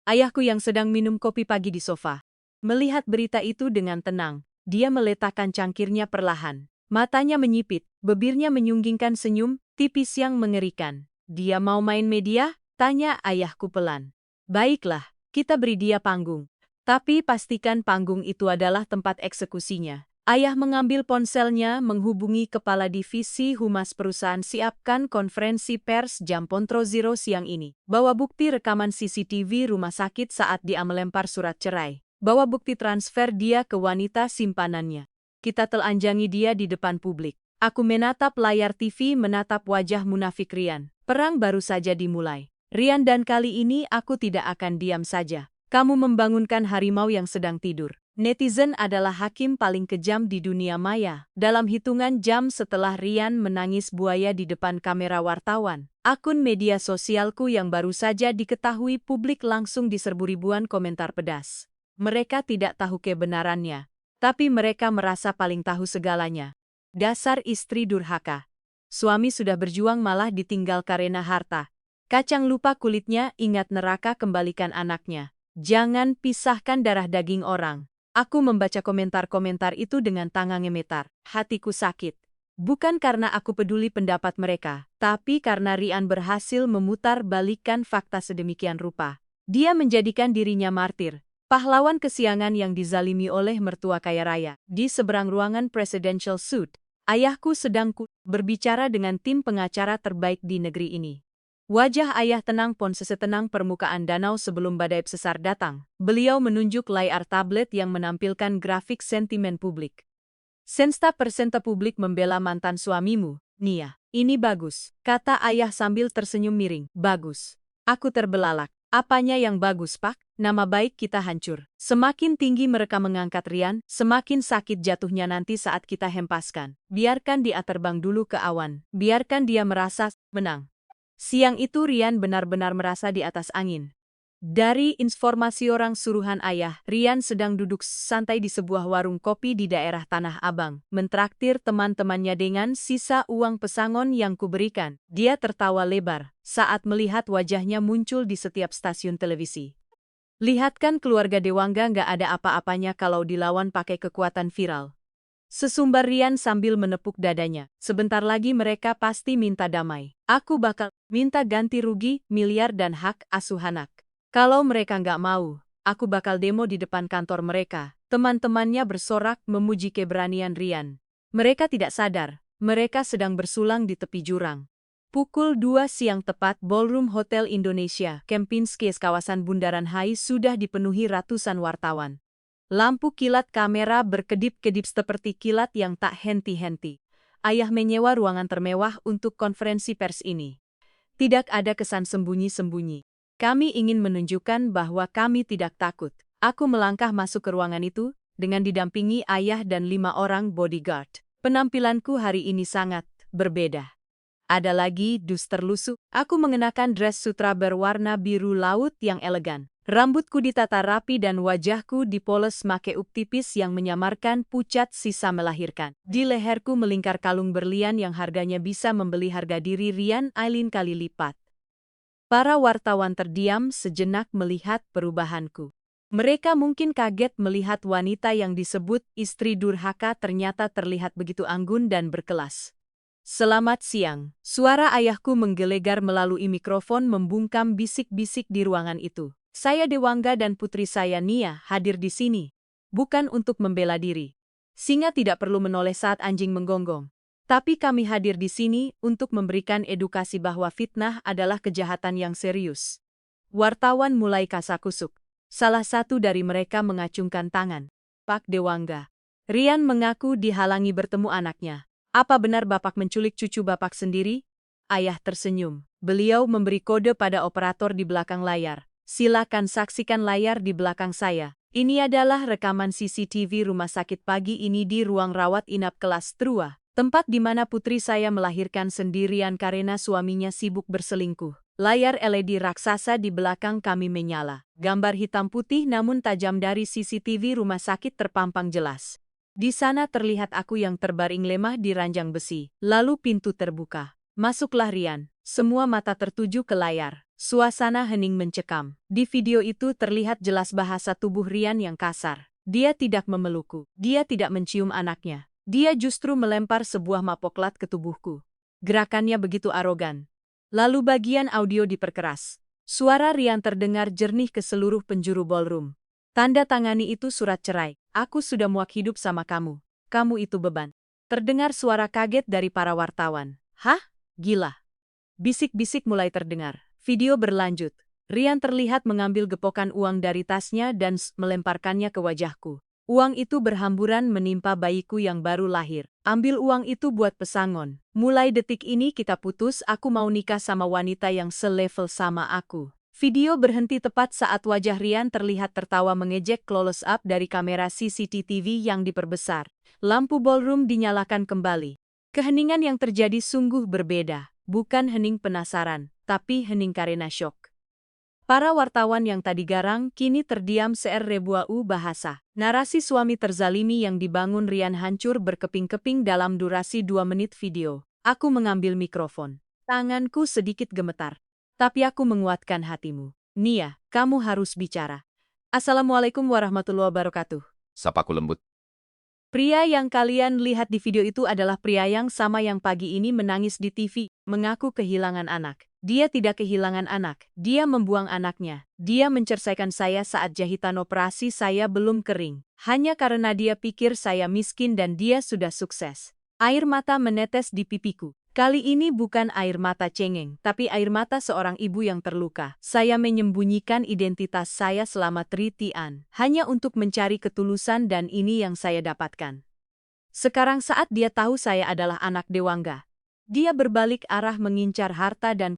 Ayahku yang sedang minum kopi pagi di sofa. Melihat berita itu dengan tenang, dia meletakkan cangkirnya perlahan. Matanya menyipit, bibirnya menyunggingkan senyum, tipis yang mengerikan. Dia mau main media? Tanya ayahku pelan. Baiklah, kita beri dia panggung. Tapi pastikan panggung itu adalah tempat eksekusinya. Ayah mengambil ponselnya menghubungi kepala divisi humas perusahaan siapkan konferensi pers jam Pontro Zero siang ini. Bawa bukti rekaman CCTV rumah sakit saat dia melempar surat cerai. Bawa bukti transfer dia ke wanita simpanannya. Kita telanjangi dia di depan publik. Aku menatap layar TV menatap wajah munafik Rian. Perang baru saja dimulai. Rian, dan kali ini aku tidak akan diam saja. Kamu membangunkan harimau yang sedang tidur. Netizen adalah hakim paling kejam di dunia maya. Dalam hitungan jam setelah Rian menangis buaya di depan kamera wartawan, akun media sosialku yang baru saja diketahui publik langsung diserbu ribuan komentar pedas. Mereka tidak tahu kebenarannya, tapi mereka merasa paling tahu segalanya. Dasar istri durhaka. Suami sudah berjuang malah ditinggal karena harta. Kacang lupa kulitnya, ingat neraka kembalikan anaknya. Jangan pisahkan darah daging orang. Aku membaca komentar-komentar itu dengan tangan gemetar. Hatiku sakit. Bukan karena aku peduli pendapat mereka, tapi karena Rian berhasil memutar balikan fakta sedemikian rupa. Dia menjadikan dirinya martir, pahlawan kesiangan yang dizalimi oleh mertua kaya raya. Di seberang ruangan presidential suite, ayahku sedang berbicara dengan tim pengacara terbaik di negeri ini. Wajah ayah tenang pun sesetenang permukaan danau sebelum badai besar datang. Beliau menunjuk layar tablet yang menampilkan grafik sentimen publik. Sensta persenta publik membela mantan suamimu, Nia. Ini bagus, kata ayah sambil tersenyum miring. Bagus. Aku terbelalak. Apanya yang bagus, Pak? Nama baik kita hancur. Semakin tinggi mereka mengangkat Rian, semakin sakit jatuhnya nanti saat kita hempaskan. Biarkan dia terbang dulu ke awan. Biarkan dia merasa menang. Siang itu Rian benar-benar merasa di atas angin. Dari informasi orang suruhan ayah, Rian sedang duduk santai di sebuah warung kopi di daerah Tanah Abang, mentraktir teman-temannya dengan sisa uang pesangon yang kuberikan. Dia tertawa lebar saat melihat wajahnya muncul di setiap stasiun televisi. Lihat kan keluarga Dewangga nggak ada apa-apanya kalau dilawan pakai kekuatan viral. Sesumbar Rian sambil menepuk dadanya. Sebentar lagi mereka pasti minta damai. Aku bakal minta ganti rugi, miliar dan hak asuh anak. Kalau mereka nggak mau, aku bakal demo di depan kantor mereka. Teman-temannya bersorak memuji keberanian Rian. Mereka tidak sadar, mereka sedang bersulang di tepi jurang. Pukul 2 siang tepat, Ballroom Hotel Indonesia, Kempinski, kawasan Bundaran HI sudah dipenuhi ratusan wartawan. Lampu kilat kamera berkedip-kedip seperti kilat yang tak henti-henti. Ayah menyewa ruangan termewah untuk konferensi pers ini. Tidak ada kesan sembunyi-sembunyi. Kami ingin menunjukkan bahwa kami tidak takut. Aku melangkah masuk ke ruangan itu, dengan didampingi ayah dan 5 orang bodyguard. Penampilanku hari ini sangat berbeda. Ada lagi dus terlusuk. Aku mengenakan dress sutra berwarna biru laut yang elegan. Rambutku ditata rapi dan wajahku dipoles make up tipis yang menyamarkan pucat sisa melahirkan. Di leherku melingkar kalung berlian yang harganya bisa membeli harga diri Rian Aileen kali lipat. Para wartawan terdiam sejenak melihat perubahanku. Mereka mungkin kaget melihat wanita yang disebut istri durhaka ternyata terlihat begitu anggun dan berkelas. Selamat siang. Suara ayahku menggelegar melalui mikrofon membungkam bisik-bisik di ruangan itu. Saya Dewangga dan putri saya Nia hadir di sini. Bukan untuk membela diri. Singa tidak perlu menoleh saat anjing menggonggong. Tapi kami hadir di sini untuk memberikan edukasi bahwa fitnah adalah kejahatan yang serius. Wartawan mulai kasakusuk. Salah satu dari mereka mengacungkan tangan. Pak Dewangga. Rian mengaku dihalangi bertemu anaknya. Apa benar Bapak menculik cucu Bapak sendiri? Ayah tersenyum. Beliau memberi kode pada operator di belakang layar. Silakan saksikan layar di belakang saya. Ini adalah rekaman CCTV rumah sakit pagi ini di ruang rawat inap kelas Trua, tempat di mana putri saya melahirkan sendirian karena suaminya sibuk berselingkuh. Layar LED raksasa di belakang kami menyala. Gambar hitam putih namun tajam dari CCTV rumah sakit terpampang jelas. Di sana terlihat aku yang terbaring lemah di ranjang besi. Lalu pintu terbuka. Masuklah Rian. Semua mata tertuju ke layar. Suasana hening mencekam. Di video itu terlihat jelas bahasa tubuh Rian yang kasar. Dia tidak memelukku. Dia tidak mencium anaknya. Dia justru melempar sebuah mapoklat ke tubuhku. Gerakannya begitu arogan. Lalu bagian audio diperkeras. Suara Rian terdengar jernih ke seluruh penjuru ballroom. Tanda tangani itu surat cerai. Aku sudah muak hidup sama kamu. Kamu itu beban. Terdengar suara kaget dari para wartawan. Hah? Gila. Bisik-bisik mulai terdengar. Video berlanjut. Rian terlihat mengambil gepokan uang dari tasnya dan melemparkannya ke wajahku. Uang itu berhamburan menimpa bayiku yang baru lahir. Ambil uang itu buat pesangon. Mulai detik ini kita putus, aku mau nikah sama wanita yang selevel sama aku. Video berhenti tepat saat wajah Rian terlihat tertawa mengejek close up dari kamera CCTV yang diperbesar. Lampu ballroom dinyalakan kembali. Keheningan yang terjadi sungguh berbeda. Bukan hening penasaran, tapi hening karena syok. Para wartawan yang tadi garang kini terdiam serebuau bahasa. Narasi suami terzalimi yang dibangun Rian hancur berkeping-keping dalam durasi 2 menit video. Aku mengambil mikrofon. Tanganku sedikit gemetar. Tapi aku menguatkan hatimu. Nia, kamu harus bicara. Assalamualaikum warahmatullahi wabarakatuh. Sapaku lembut. Pria yang kalian lihat di video itu adalah pria yang sama yang pagi ini menangis di TV, mengaku kehilangan anak. Dia tidak kehilangan anak, dia membuang anaknya. Dia menceraikan saya saat jahitan operasi saya belum kering. Hanya karena dia pikir saya miskin dan dia sudah sukses. Air mata menetes di pipiku. Kali ini bukan air mata cengeng, tapi air mata seorang ibu yang terluka. Saya menyembunyikan identitas saya selama tritian, hanya untuk mencari ketulusan dan ini yang saya dapatkan. Sekarang saat dia tahu saya adalah anak Dewangga, dia berbalik arah mengincar harta dan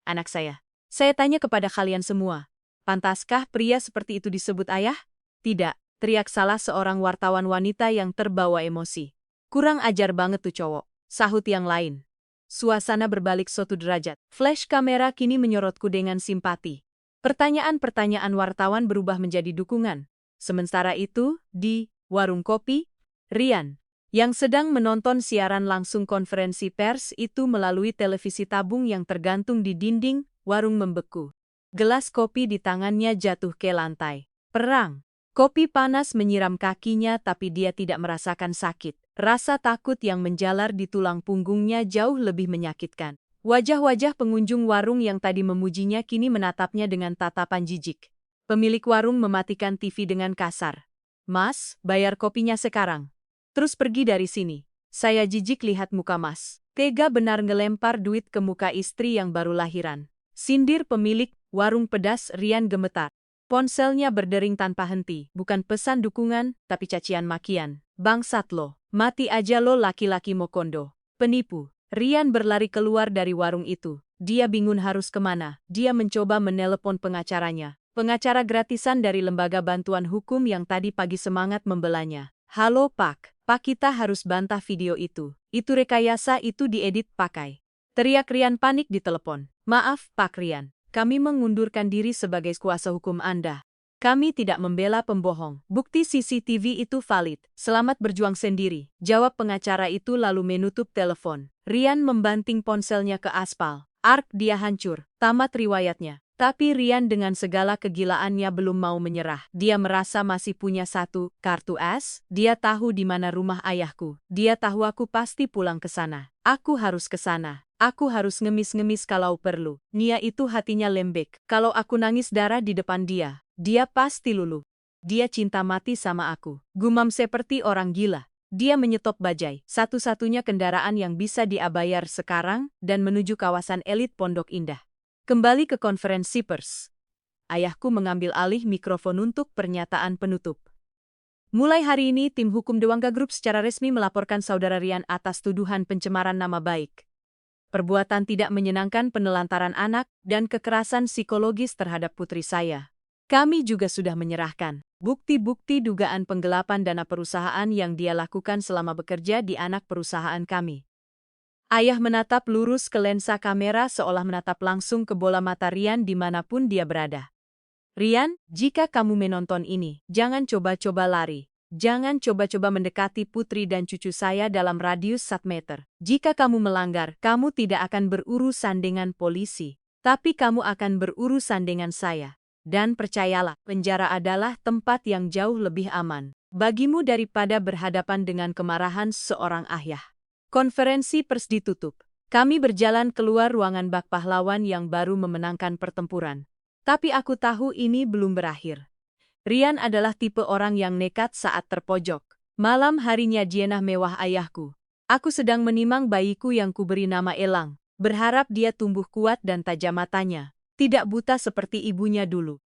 anak saya. Saya tanya kepada kalian semua, pantaskah pria seperti itu disebut ayah? Tidak, teriak salah seorang wartawan wanita yang terbawa emosi. Kurang ajar banget tuh cowok. Sahut yang lain. Suasana berbalik 1 derajat. Flash kamera kini menyorotku dengan simpati. Pertanyaan-pertanyaan wartawan berubah menjadi dukungan. Sementara itu, di warung kopi, Rian, yang sedang menonton siaran langsung konferensi pers itu melalui televisi tabung yang tergantung di dinding, warung membeku. Gelas kopi di tangannya jatuh ke lantai. Perang. Kopi panas menyiram kakinya tapi dia tidak merasakan sakit. Rasa takut yang menjalar di tulang punggungnya jauh lebih menyakitkan. Wajah-wajah pengunjung warung yang tadi memujinya kini menatapnya dengan tatapan jijik. Pemilik warung mematikan TV dengan kasar. Mas, bayar kopinya sekarang. Terus pergi dari sini. Saya jijik lihat muka Mas. Tega benar ngelempar duit ke muka istri yang baru lahiran. Sindir pemilik warung pedas. Rian gemetar. Ponselnya berdering tanpa henti, bukan pesan dukungan, tapi cacian makian. Bangsat lo, mati aja lo laki-laki mokondo. Penipu. Rian berlari keluar dari warung itu. Dia bingung harus kemana. Dia mencoba menelepon pengacaranya. Pengacara gratisan dari lembaga bantuan hukum yang tadi pagi semangat membelanya. Halo Pak, kita harus bantah video itu. Itu rekayasa, itu diedit pakai. Teriak Rian panik di telepon. Maaf Pak Rian. Kami mengundurkan diri sebagai kuasa hukum Anda. Kami tidak membela pembohong. Bukti CCTV itu valid. Selamat berjuang sendiri. Jawab pengacara itu lalu menutup telepon. Rian membanting ponselnya ke aspal. Ark dia hancur. Tamat riwayatnya. Tapi Rian dengan segala kegilaannya belum mau menyerah. Dia merasa masih punya 1 kartu as. Dia tahu di mana rumah ayahku. Dia tahu aku pasti pulang ke sana. Aku harus ke sana. Aku harus ngemis-ngemis kalau perlu. Nia itu hatinya lembek. Kalau aku nangis darah di depan dia, dia pasti luluh. Dia cinta mati sama aku. Gumam seperti orang gila. Dia menyetop bajai, satu-satunya kendaraan yang bisa dia bayar sekarang, dan menuju kawasan elit Pondok Indah. Kembali ke konferensi pers. ayahku mengambil alih mikrofon untuk pernyataan penutup. Mulai hari ini, tim hukum Dewangga Group secara resmi melaporkan saudara Rian atas tuduhan pencemaran nama baik, perbuatan tidak menyenangkan, penelantaran anak, dan kekerasan psikologis terhadap putri saya. Kami juga sudah menyerahkan bukti-bukti dugaan penggelapan dana perusahaan yang dia lakukan selama bekerja di anak perusahaan kami. Ayah menatap lurus ke lensa kamera seolah menatap langsung ke bola mata Rian dimanapun dia berada. Rian, jika kamu menonton ini, jangan coba-coba lari. Jangan coba-coba mendekati putri dan cucu saya dalam radius 1 meter. Jika kamu melanggar, kamu tidak akan berurusan dengan polisi, tapi kamu akan berurusan dengan saya. Dan percayalah, penjara adalah tempat yang jauh lebih aman bagimu daripada berhadapan dengan kemarahan seorang ayah. Konferensi pers ditutup. Kami berjalan keluar ruangan bak pahlawan yang baru memenangkan pertempuran. Tapi aku tahu ini belum berakhir. Rian adalah tipe orang yang nekat saat terpojok. Malam harinya jenah mewah ayahku. Aku sedang menimang bayiku yang kuberi nama Elang, berharap dia tumbuh kuat dan tajam matanya, tidak buta seperti ibunya dulu.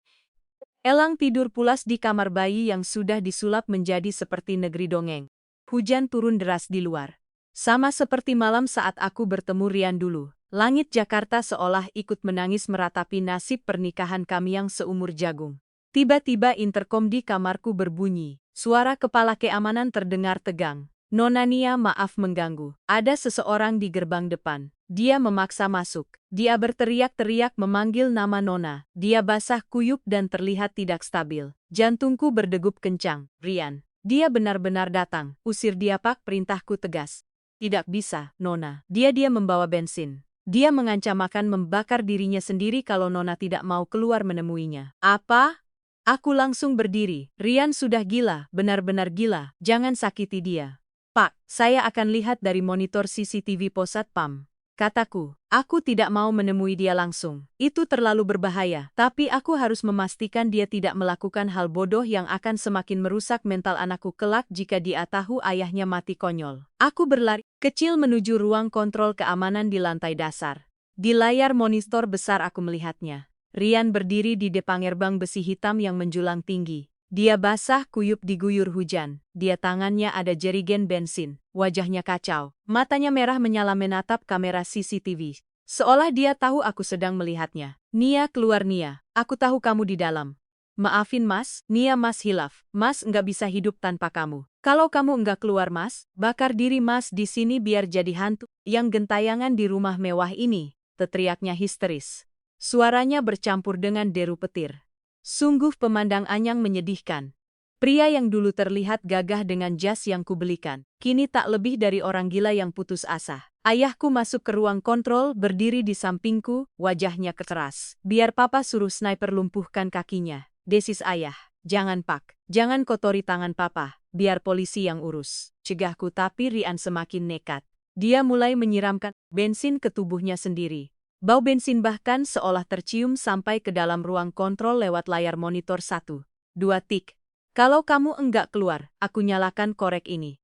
Elang tidur pulas di kamar bayi yang sudah disulap menjadi seperti negeri dongeng. Hujan turun deras di luar. Sama seperti malam saat aku bertemu Rian dulu, langit Jakarta seolah ikut menangis meratapi nasib pernikahan kami yang seumur jagung. Tiba-tiba interkom di kamarku berbunyi. Suara kepala keamanan terdengar tegang. "Nona Nia, maaf mengganggu. Ada seseorang di gerbang depan. Dia memaksa masuk." Dia berteriak-teriak memanggil nama Nona. Dia basah kuyup dan terlihat tidak stabil. Jantungku berdegup kencang. "Rian, dia benar-benar datang." "Usir dia, Pak," perintahku tegas. "Tidak bisa, Nona. Dia membawa bensin. Dia mengancam akan membakar dirinya sendiri kalau Nona tidak mau keluar menemuinya." "Apa?" Aku langsung berdiri. "Rian sudah gila, benar-benar gila. Jangan sakiti dia." "Pak, saya akan lihat dari monitor CCTV pos Satpam," kataku. Aku tidak mau menemui dia langsung. Itu terlalu berbahaya. Tapi aku harus memastikan dia tidak melakukan hal bodoh yang akan semakin merusak mental anakku kelak jika dia tahu ayahnya mati konyol. Aku berlari kecil menuju ruang kontrol keamanan di lantai dasar. Di layar monitor besar aku melihatnya. Rian berdiri di depan gerbang besi hitam yang menjulang tinggi. Dia basah kuyup diguyur hujan. Dia tangannya ada jerigen bensin. Wajahnya kacau. Matanya merah menyala menatap kamera CCTV. Seolah dia tahu aku sedang melihatnya. "Nia, keluar Nia. Aku tahu kamu di dalam." "Maafin Mas." "Nia, Mas hilaf. Mas nggak bisa hidup tanpa kamu. Kalau kamu nggak keluar Mas, bakar diri Mas di sini biar jadi hantu yang gentayangan di rumah mewah ini," teriaknya histeris. Suaranya bercampur dengan deru petir. Sungguh pemandang anyang menyedihkan. Pria yang dulu terlihat gagah dengan jas yang kubelikan, kini tak lebih dari orang gila yang putus asa. Ayahku masuk ke ruang kontrol, berdiri di sampingku, wajahnya keras. "Biar papa suruh sniper lumpuhkan kakinya." "Desis ayah, jangan Pak. Jangan kotori tangan papa, biar polisi yang urus," cegahku. Tapi Rian semakin nekat. Dia mulai menyiramkan bensin ke tubuhnya sendiri. Bau bensin bahkan seolah tercium sampai ke dalam ruang kontrol lewat layar monitor 1, 2 tik. "Kalau kamu enggak keluar, aku nyalakan korek ini,"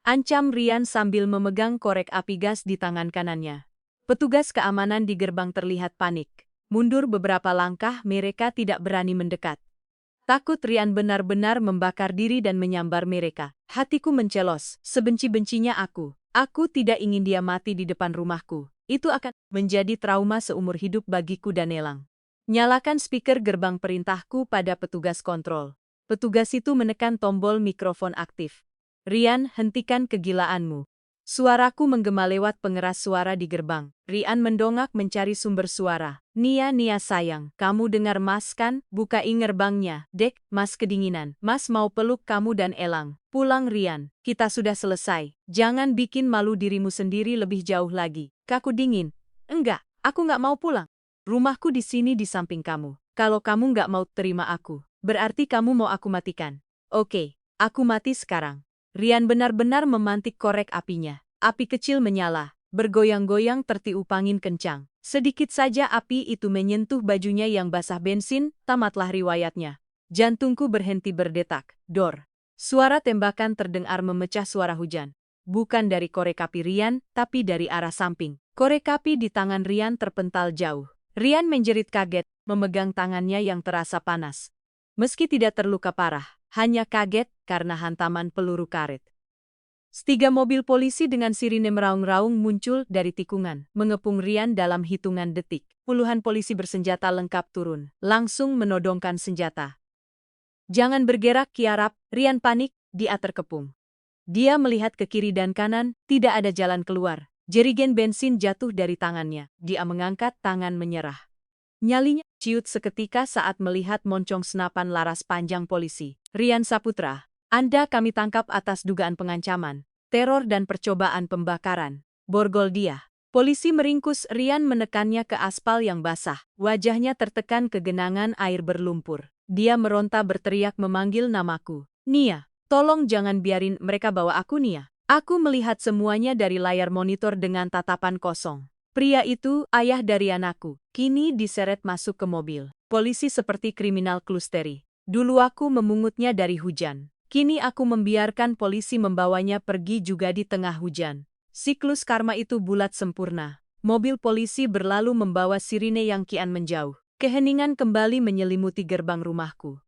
ancam Rian sambil memegang korek api gas di tangan kanannya. Petugas keamanan di gerbang terlihat panik. Mundur beberapa langkah, mereka tidak berani mendekat. Takut Rian benar-benar membakar diri dan menyambar mereka. Hatiku mencelos, sebenci-bencinya aku. Aku tidak ingin dia mati di depan rumahku. Itu akan menjadi trauma seumur hidup bagiku dan Elang. Nyalakan speaker gerbang, perintahku pada petugas kontrol. Petugas itu menekan tombol mikrofon aktif. "Rian, hentikan kegilaanmu." Suaraku menggema lewat pengeras suara di gerbang. Rian mendongak mencari sumber suara. "Nia, Nia sayang, kamu dengar Mas kan? Bukain gerbangnya." "Dek, Mas kedinginan. Mas mau peluk kamu dan Elang." "Pulang Rian, kita sudah selesai. Jangan bikin malu dirimu sendiri lebih jauh lagi." "Kaku dingin." "Enggak, aku nggak mau pulang. Rumahku di sini di samping kamu. Kalau kamu nggak mau terima aku, berarti kamu mau aku matikan." "Oke, aku mati sekarang." Rian benar-benar memantik korek apinya. Api kecil menyala, bergoyang-goyang tertiup angin kencang. Sedikit saja api itu menyentuh bajunya yang basah bensin, tamatlah riwayatnya. Jantungku berhenti berdetak. Dor. Suara tembakan terdengar memecah suara hujan. Bukan dari korek api Rian, tapi dari arah samping. Korek api di tangan Rian terpental jauh. Rian menjerit kaget. memegang tangannya yang terasa panas. Meski tidak terluka parah, hanya kaget karena hantaman peluru karet. Setiga mobil polisi dengan sirine meraung-raung muncul dari tikungan, mengepung Rian dalam hitungan detik. Puluhan polisi bersenjata lengkap turun, langsung menodongkan senjata. "Jangan bergerak, Kiarap," Rian panik, dia terkepung. Dia melihat ke kiri dan kanan, tidak ada jalan keluar. Jerigen bensin jatuh dari tangannya. Dia mengangkat tangan menyerah. Nyalinya ciut seketika saat melihat moncong senapan laras panjang polisi. "Rian Saputra, Anda kami tangkap atas dugaan pengancaman, teror dan percobaan pembakaran," borgol dia. Polisi meringkus Rian, menekannya ke aspal yang basah. Wajahnya tertekan ke genangan air berlumpur. Dia meronta berteriak memanggil namaku. "Nia, tolong jangan biarin mereka bawa aku, Nia." Aku melihat semuanya dari layar monitor dengan tatapan kosong. Pria itu, ayah dari anakku, kini diseret masuk ke mobil. Polisi seperti kriminal klusteri. Dulu aku memungutnya dari hujan. Kini aku membiarkan polisi membawanya pergi juga di tengah hujan. Siklus karma itu bulat sempurna. Mobil polisi berlalu membawa sirine yang kian menjauh. Keheningan kembali menyelimuti gerbang rumahku.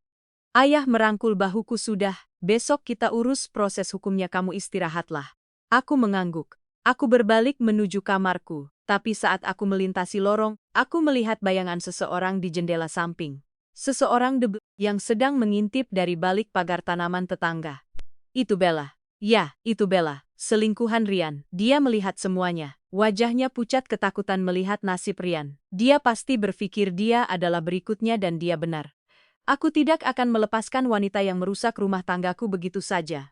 Ayah merangkul bahuku. "Sudah, besok kita urus proses hukumnya, kamu istirahatlah." Aku mengangguk. Aku berbalik menuju kamarku, tapi saat aku melintasi lorong, aku melihat bayangan seseorang di jendela samping. Seseorang yang sedang mengintip dari balik pagar tanaman tetangga. "Itu Bella." "Ya, itu Bella, selingkuhan Rian." Dia melihat semuanya. Wajahnya pucat ketakutan melihat nasib Rian. Dia pasti berpikir dia adalah berikutnya dan dia benar. Aku tidak akan melepaskan wanita yang merusak rumah tanggaku begitu saja.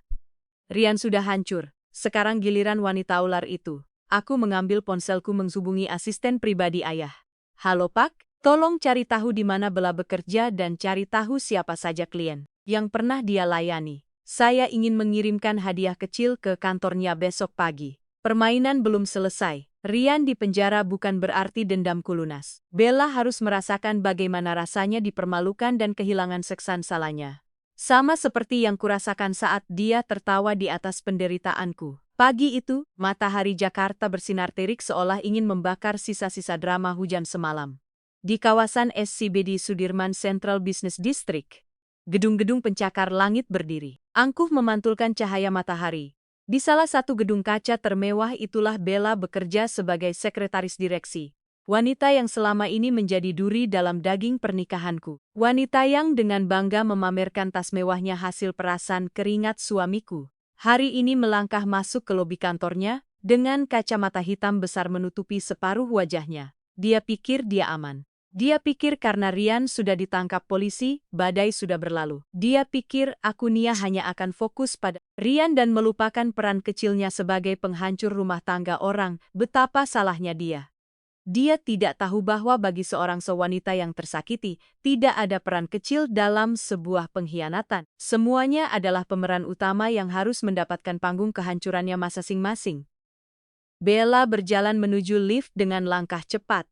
Rian sudah hancur. Sekarang giliran wanita ular itu. Aku mengambil ponselku menghubungi asisten pribadi ayah. "Halo Pak, tolong cari tahu di mana Bella bekerja dan cari tahu siapa saja klien yang pernah dia layani. Saya ingin mengirimkan hadiah kecil ke kantornya besok pagi." Permainan belum selesai. Rian di penjara bukan berarti dendamku lunas. Bella harus merasakan bagaimana rasanya dipermalukan dan kehilangan seksan salahnya. Sama seperti yang kurasakan saat dia tertawa di atas penderitaanku. Pagi itu, matahari Jakarta bersinar terik seolah ingin membakar sisa-sisa drama hujan semalam. Di kawasan SCBD Sudirman Central Business District, gedung-gedung pencakar langit berdiri, angkuh memantulkan cahaya matahari. Di salah satu gedung kaca termewah itulah Bella bekerja sebagai sekretaris direksi. Wanita yang selama ini menjadi duri dalam daging pernikahanku. Wanita yang dengan bangga memamerkan tas mewahnya hasil perasan keringat suamiku. Hari ini melangkah masuk ke lobi kantornya, dengan kacamata hitam besar menutupi separuh wajahnya. Dia pikir dia aman. Dia pikir karena Rian sudah ditangkap polisi, badai sudah berlalu. Dia pikir aku Nia hanya akan fokus pada Rian dan melupakan peran kecilnya sebagai penghancur rumah tangga orang. Betapa salahnya dia. Dia tidak tahu bahwa bagi seorang wanita yang tersakiti, tidak ada peran kecil dalam sebuah pengkhianatan. Semuanya adalah pemeran utama yang harus mendapatkan panggung kehancurannya masing-masing. Bella berjalan menuju lift dengan langkah cepat.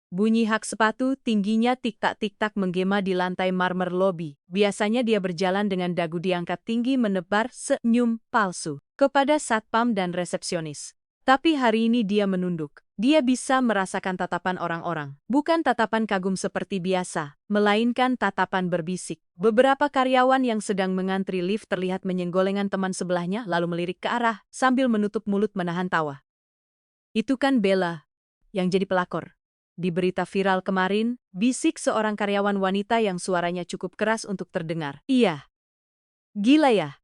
Bunyi hak sepatu tingginya tik-tak menggema di lantai marmer lobi. Biasanya dia berjalan dengan dagu diangkat tinggi menebar senyum palsu kepada satpam dan resepsionis. Tapi hari ini dia menunduk. Dia bisa merasakan tatapan orang-orang. Bukan tatapan kagum seperti biasa, melainkan tatapan berbisik. Beberapa karyawan yang sedang mengantri lift terlihat menyenggolengan teman sebelahnya lalu melirik ke arah sambil menutup mulut menahan tawa. "Itu kan Bella yang jadi pelakor di berita viral kemarin," bisik seorang karyawan wanita yang suaranya cukup keras untuk terdengar. "Iya. Gila ya.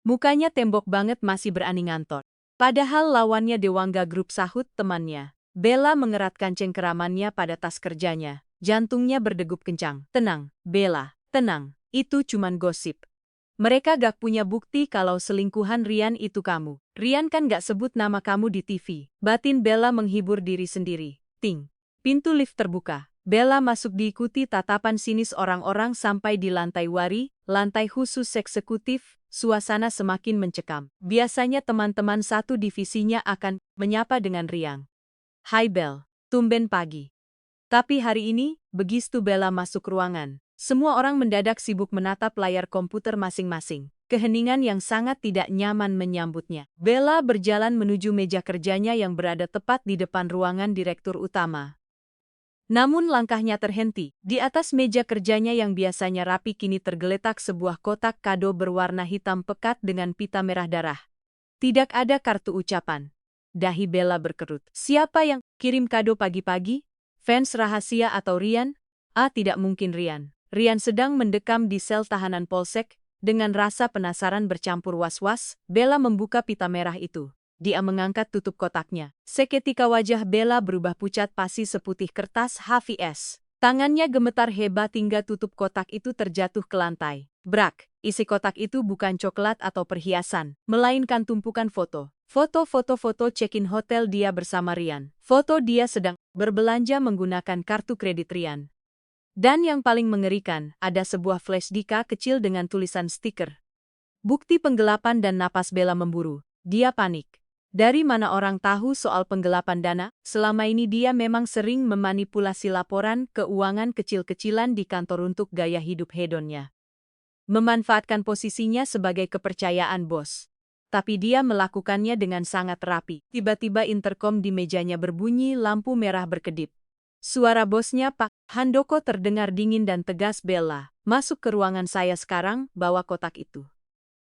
Mukanya tembok banget masih berani ngantor." Padahal lawannya Dewangga Group, sahut temannya. Bella mengeratkan cengkeramannya pada tas kerjanya. Jantungnya berdegup kencang. "Tenang, Bella, tenang. Itu cuman gosip. Mereka gak punya bukti kalau selingkuhan Rian itu kamu. Rian kan gak sebut nama kamu di TV." Batin Bella menghibur diri sendiri. Ting. Pintu lift terbuka. Bella masuk diikuti tatapan sinis orang-orang sampai di lantai wari, lantai khusus eksekutif. Suasana semakin mencekam. Biasanya teman-teman satu divisinya akan menyapa dengan riang. "Hai Bel, tumben pagi." Tapi hari ini, begitu Bella masuk ruangan, semua orang mendadak sibuk menatap layar komputer masing-masing. Keheningan yang sangat tidak nyaman menyambutnya. Bella berjalan menuju meja kerjanya yang berada tepat di depan ruangan direktur utama. Namun langkahnya terhenti. Di atas meja kerjanya yang biasanya rapi kini tergeletak sebuah kotak kado berwarna hitam pekat dengan pita merah darah. Tidak ada kartu ucapan. Dahi Bella berkerut. Siapa yang kirim kado pagi-pagi? Fans rahasia atau Rian? Tidak mungkin Rian. Rian sedang mendekam di sel tahanan polsek. Dengan rasa penasaran bercampur was-was, Bella membuka pita merah itu. Dia mengangkat tutup kotaknya. Seketika wajah Bella berubah pucat pasi seputih kertas HVS. Tangannya gemetar hebat hingga tutup kotak itu terjatuh ke lantai. Brak, isi kotak itu bukan coklat atau perhiasan, melainkan tumpukan foto. Foto check-in hotel dia bersama Rian. Foto dia sedang berbelanja menggunakan kartu kredit Rian. Dan yang paling mengerikan, ada sebuah flash disk kecil dengan tulisan stiker. Bukti penggelapan dan napas Bella memburu. Dia panik. Dari mana orang tahu soal penggelapan dana? Selama ini dia memang sering memanipulasi laporan keuangan kecil-kecilan di kantor untuk gaya hidup hedonnya. Memanfaatkan posisinya sebagai kepercayaan bos. Tapi dia melakukannya dengan sangat rapi. Tiba-tiba interkom di mejanya berbunyi, lampu merah berkedip. Suara bosnya Pak Handoko terdengar dingin dan tegas. Bella, masuk ke ruangan saya sekarang, bawa kotak itu.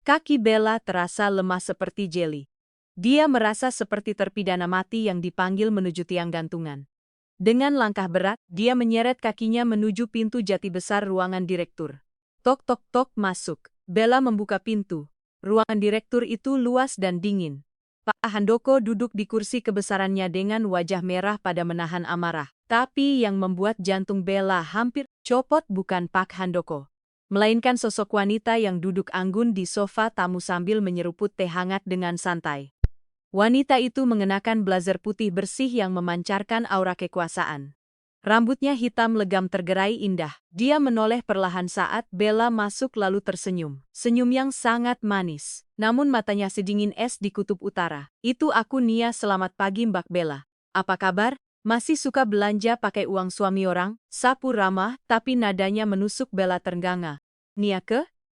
Kaki Bella terasa lemah seperti jeli. Dia merasa seperti terpidana mati yang dipanggil menuju tiang gantungan. Dengan langkah berat, dia menyeret kakinya menuju pintu jati besar ruangan direktur. Tok tok tok, masuk. Bella membuka pintu. Ruangan direktur itu luas dan dingin. Pak Handoko duduk di kursi kebesarannya dengan wajah merah pada menahan amarah. Tapi yang membuat jantung Bella hampir copot bukan Pak Handoko, melainkan sosok wanita yang duduk anggun di sofa tamu sambil menyeruput teh hangat dengan santai. Wanita itu mengenakan blazer putih bersih yang memancarkan aura kekuasaan. Rambutnya hitam legam tergerai indah. Dia menoleh perlahan saat Bella masuk lalu tersenyum. Senyum yang sangat manis. Namun matanya sedingin es di kutub utara. Itu aku, Nia. Selamat pagi Mbak Bella. Apa kabar? Masih suka belanja pakai uang suami orang? Sapu ramah, tapi nadanya menusuk Bella terenganga. Nia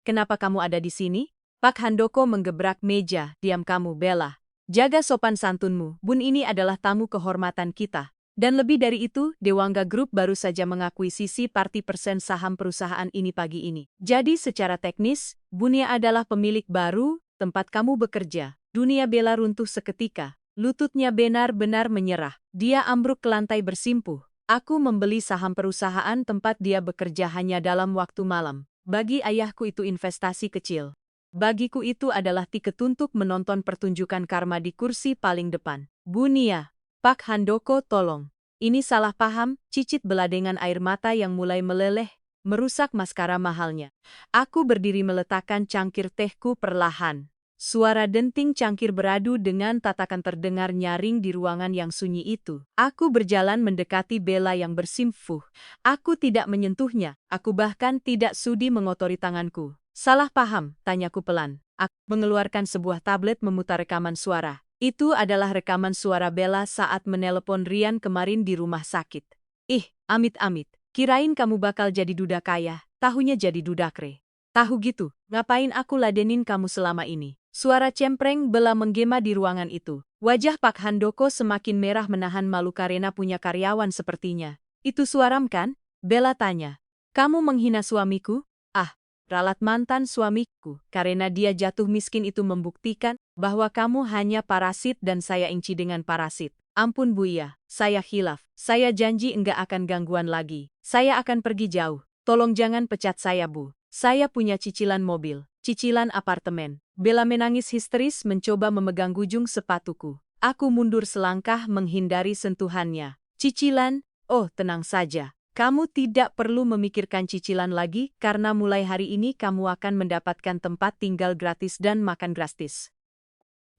kenapa kamu ada di sini? Pak Handoko menggebrak meja. Diam kamu Bella. Jaga sopan santunmu, Bun, ini adalah tamu kehormatan kita. Dan lebih dari itu, Dewangga Group baru saja mengakuisisi parti persen saham perusahaan ini pagi ini. Jadi secara teknis, Bunia adalah pemilik baru tempat kamu bekerja. Dunia Bella runtuh seketika. Lututnya benar-benar menyerah. Dia ambruk ke lantai bersimpuh. Aku membeli saham perusahaan tempat dia bekerja hanya dalam waktu malam. Bagi ayahku itu investasi kecil. Bagiku itu adalah tiket untuk menonton pertunjukan karma di kursi paling depan. Bunia, Pak Handoko tolong. Ini salah paham, cicit Bella dengan air mata yang mulai meleleh, merusak maskara mahalnya. Aku berdiri meletakkan cangkir tehku perlahan. Suara denting cangkir beradu dengan tatakan terdengar nyaring di ruangan yang sunyi itu. Aku berjalan mendekati Bella yang bersimpuh. Aku tidak menyentuhnya, aku bahkan tidak sudi mengotori tanganku. Salah paham, tanyaku pelan. Aku mengeluarkan sebuah tablet memutar rekaman suara. Itu adalah rekaman suara Bella saat menelepon Rian kemarin di rumah sakit. Amit-amit, kirain kamu bakal jadi duda kaya, tahunya jadi duda kre. Tahu gitu, ngapain aku ladenin kamu selama ini? Suara cempreng Bella menggema di ruangan itu. Wajah Pak Handoko semakin merah menahan malu karena punya karyawan sepertinya. Itu suaram kan? Bella tanya. Kamu menghina suamiku? Ralat mantan suamiku, karena dia jatuh miskin itu membuktikan bahwa kamu hanya parasit dan saya inci dengan parasit. Ampun Buya, saya khilaf. Saya janji enggak akan gangguan lagi. Saya akan pergi jauh. Tolong jangan pecat saya Bu. Saya punya cicilan mobil, cicilan apartemen. Bella menangis histeris mencoba memegang gujung sepatuku. Aku mundur selangkah menghindari sentuhannya. Cicilan? Oh, tenang saja. Kamu tidak perlu memikirkan cicilan lagi karena mulai hari ini kamu akan mendapatkan tempat tinggal gratis dan makan gratis.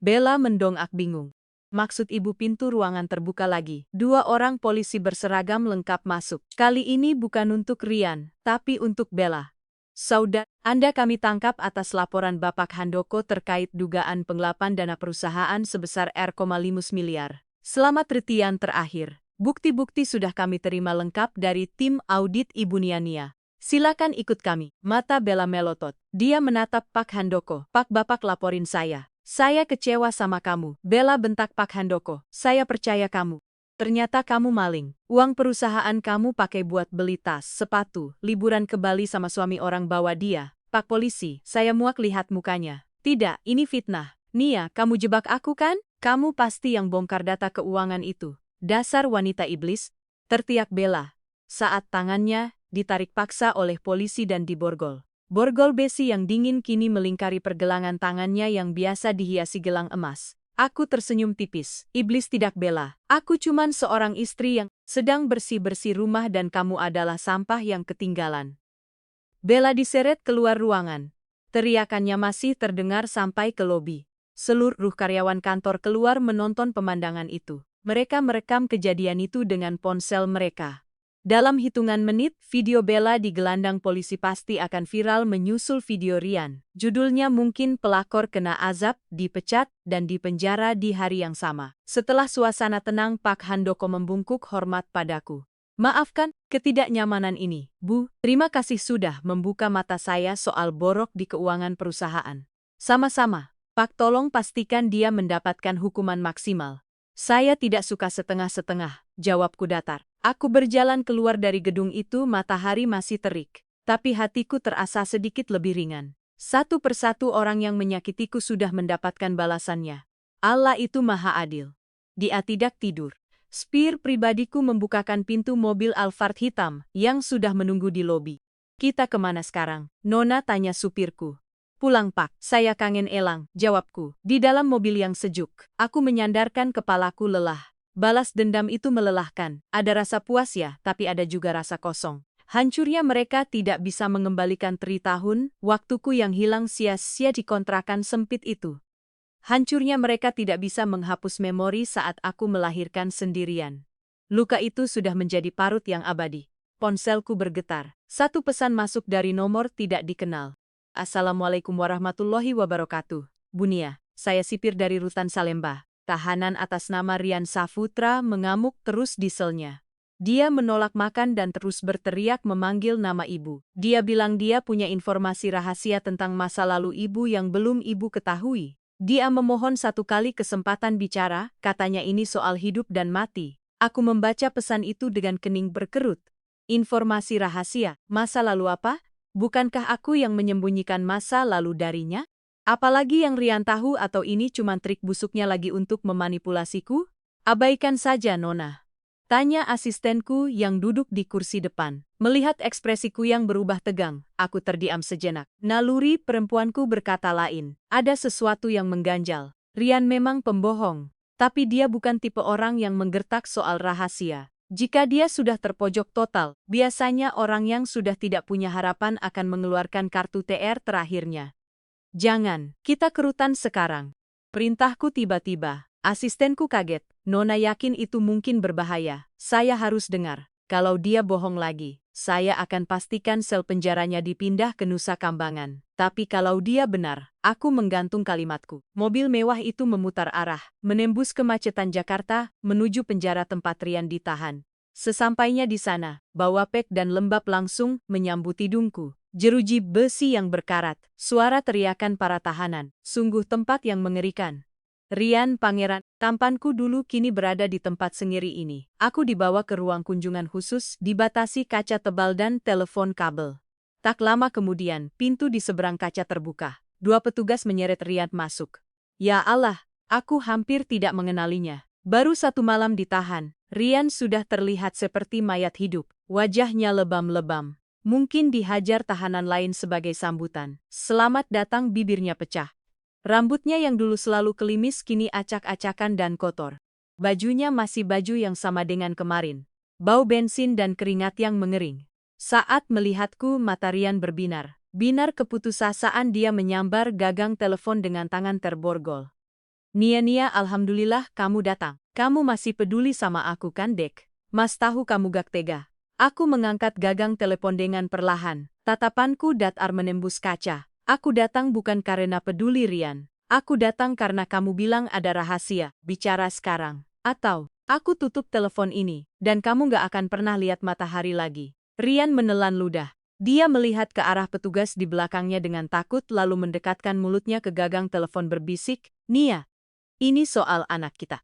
Bella mendongak bingung. Maksud ibu? Pintu ruangan terbuka lagi. 2 orang polisi berseragam lengkap masuk. Kali ini bukan untuk Rian, tapi untuk Bella. Saudara, Anda kami tangkap atas laporan Bapak Handoko terkait dugaan penggelapan dana perusahaan sebesar R,5 miliar. Selamat retian terakhir. Bukti-bukti sudah kami terima lengkap dari tim audit Ibu Nia. Silakan ikut kami. Mata Bella melotot. Dia menatap Pak Handoko. Pak, Bapak laporin saya. Saya kecewa sama kamu. Bella bentak Pak Handoko. Saya percaya kamu. Ternyata kamu maling. Uang perusahaan kamu pakai buat beli tas, sepatu, liburan ke Bali sama suami orang bawa dia. Pak polisi, saya muak lihat mukanya. Tidak, ini fitnah. Nia, kamu jebak aku kan? Kamu pasti yang bongkar data keuangan itu. Dasar wanita iblis, tertiak Bella saat tangannya ditarik paksa oleh polisi dan diborgol. Borgol besi yang dingin kini melingkari pergelangan tangannya yang biasa dihiasi gelang emas. Aku tersenyum tipis. Iblis tidak Bella. Aku cuman seorang istri yang sedang bersih-bersih rumah dan kamu adalah sampah yang ketinggalan. Bella diseret keluar ruangan. Teriakannya masih terdengar sampai ke lobi. Seluruh karyawan kantor keluar menonton pemandangan itu. Mereka merekam kejadian itu dengan ponsel mereka. Dalam hitungan menit, video Bella di gelandang polisi pasti akan viral menyusul video Rian. Judulnya mungkin pelakor kena azab, dipecat, dan dipenjara di hari yang sama. Setelah suasana tenang, Pak Handoko membungkuk hormat padaku. Maafkan ketidaknyamanan ini, Bu. Terima kasih sudah membuka mata saya soal borok di keuangan perusahaan. Sama-sama, Pak, tolong pastikan dia mendapatkan hukuman maksimal. Saya tidak suka setengah-setengah, jawabku datar. Aku berjalan keluar dari gedung itu, matahari masih terik. Tapi hatiku terasa sedikit lebih ringan. Satu persatu orang yang menyakitiku sudah mendapatkan balasannya. Allah itu maha adil. Dia tidak tidur. Spir pribadiku membukakan pintu mobil Alphard hitam yang sudah menunggu di lobi. Kita kemana sekarang? Nona tanya supirku. Pulang Pak, saya kangen Elang, jawabku. Di dalam mobil yang sejuk, aku menyandarkan kepalaku lelah. Balas dendam itu melelahkan, ada rasa puas ya, tapi ada juga rasa kosong. Hancurnya mereka tidak bisa mengembalikan 3 tahun, waktuku yang hilang sia-sia di kontrakan sempit itu. Hancurnya mereka tidak bisa menghapus memori saat aku melahirkan sendirian. Luka itu sudah menjadi parut yang abadi. Ponselku bergetar. Satu pesan masuk dari nomor tidak dikenal. Assalamualaikum warahmatullahi wabarakatuh. Bunia, saya sipir dari Rutan Salemba. Tahanan atas nama Rian Saputra mengamuk terus di selnya. Dia menolak makan dan terus berteriak memanggil nama ibu. Dia bilang dia punya informasi rahasia tentang masa lalu ibu yang belum ibu ketahui. Dia memohon 1 kali kesempatan bicara, katanya ini soal hidup dan mati. Aku membaca pesan itu dengan kening berkerut. Informasi rahasia, masa lalu apa? Bukankah aku yang menyembunyikan masa lalu darinya? Apalagi yang Rian tahu atau ini cuma trik busuknya lagi untuk memanipulasiku? Abaikan saja Nona. Tanya asistenku yang duduk di kursi depan. Melihat ekspresiku yang berubah tegang, aku terdiam sejenak. Naluri perempuanku berkata lain. Ada sesuatu yang mengganjal. Rian memang pembohong. Tapi dia bukan tipe orang yang menggertak soal rahasia. Jika dia sudah terpojok total, biasanya orang yang sudah tidak punya harapan akan mengeluarkan kartu TR terakhirnya. Jangan, kita ke Rutan sekarang. Perintahku tiba-tiba. Asistenku kaget. Nona yakin itu mungkin berbahaya. Saya harus dengar. Kalau dia bohong lagi, saya akan pastikan sel penjaranya dipindah ke Nusa Kambangan. Tapi kalau dia benar, aku menggantung kalimatku. Mobil mewah itu memutar arah, menembus kemacetan Jakarta, menuju penjara tempat Rian ditahan. Sesampainya di sana, bau apek dan lembab langsung menyambut hidungku. Jeruji besi yang berkarat, suara teriakan para tahanan, sungguh tempat yang mengerikan. Rian Pangeran, tampanku dulu kini berada di tempat sengiri ini. Aku dibawa ke ruang kunjungan khusus, dibatasi kaca tebal dan telepon kabel. Tak lama kemudian, pintu di seberang kaca terbuka. 2 petugas menyeret Rian masuk. Ya Allah, aku hampir tidak mengenalinya. Baru 1 malam ditahan, Rian sudah terlihat seperti mayat hidup, wajahnya lebam-lebam. Mungkin dihajar tahanan lain sebagai sambutan. Selamat datang, bibirnya pecah. Rambutnya yang dulu selalu kelimis kini acak-acakan dan kotor. Bajunya masih baju yang sama dengan kemarin. Bau bensin dan keringat yang mengering. Saat melihatku, mata Rian berbinar. Binar keputusasaan dia menyambar gagang telepon dengan tangan terborgol. Nia, alhamdulillah kamu datang. Kamu masih peduli sama aku kan, Dek? Mas tahu kamu gak tega. Aku mengangkat gagang telepon dengan perlahan. Tatapanku datar menembus kaca. Aku datang bukan karena peduli Rian. Aku datang karena kamu bilang ada rahasia. Bicara sekarang. Atau, aku tutup telepon ini, dan kamu gak akan pernah lihat matahari lagi. Rian menelan ludah. Dia melihat ke arah petugas di belakangnya dengan takut lalu mendekatkan mulutnya ke gagang telepon berbisik, Nia, ini soal anak kita.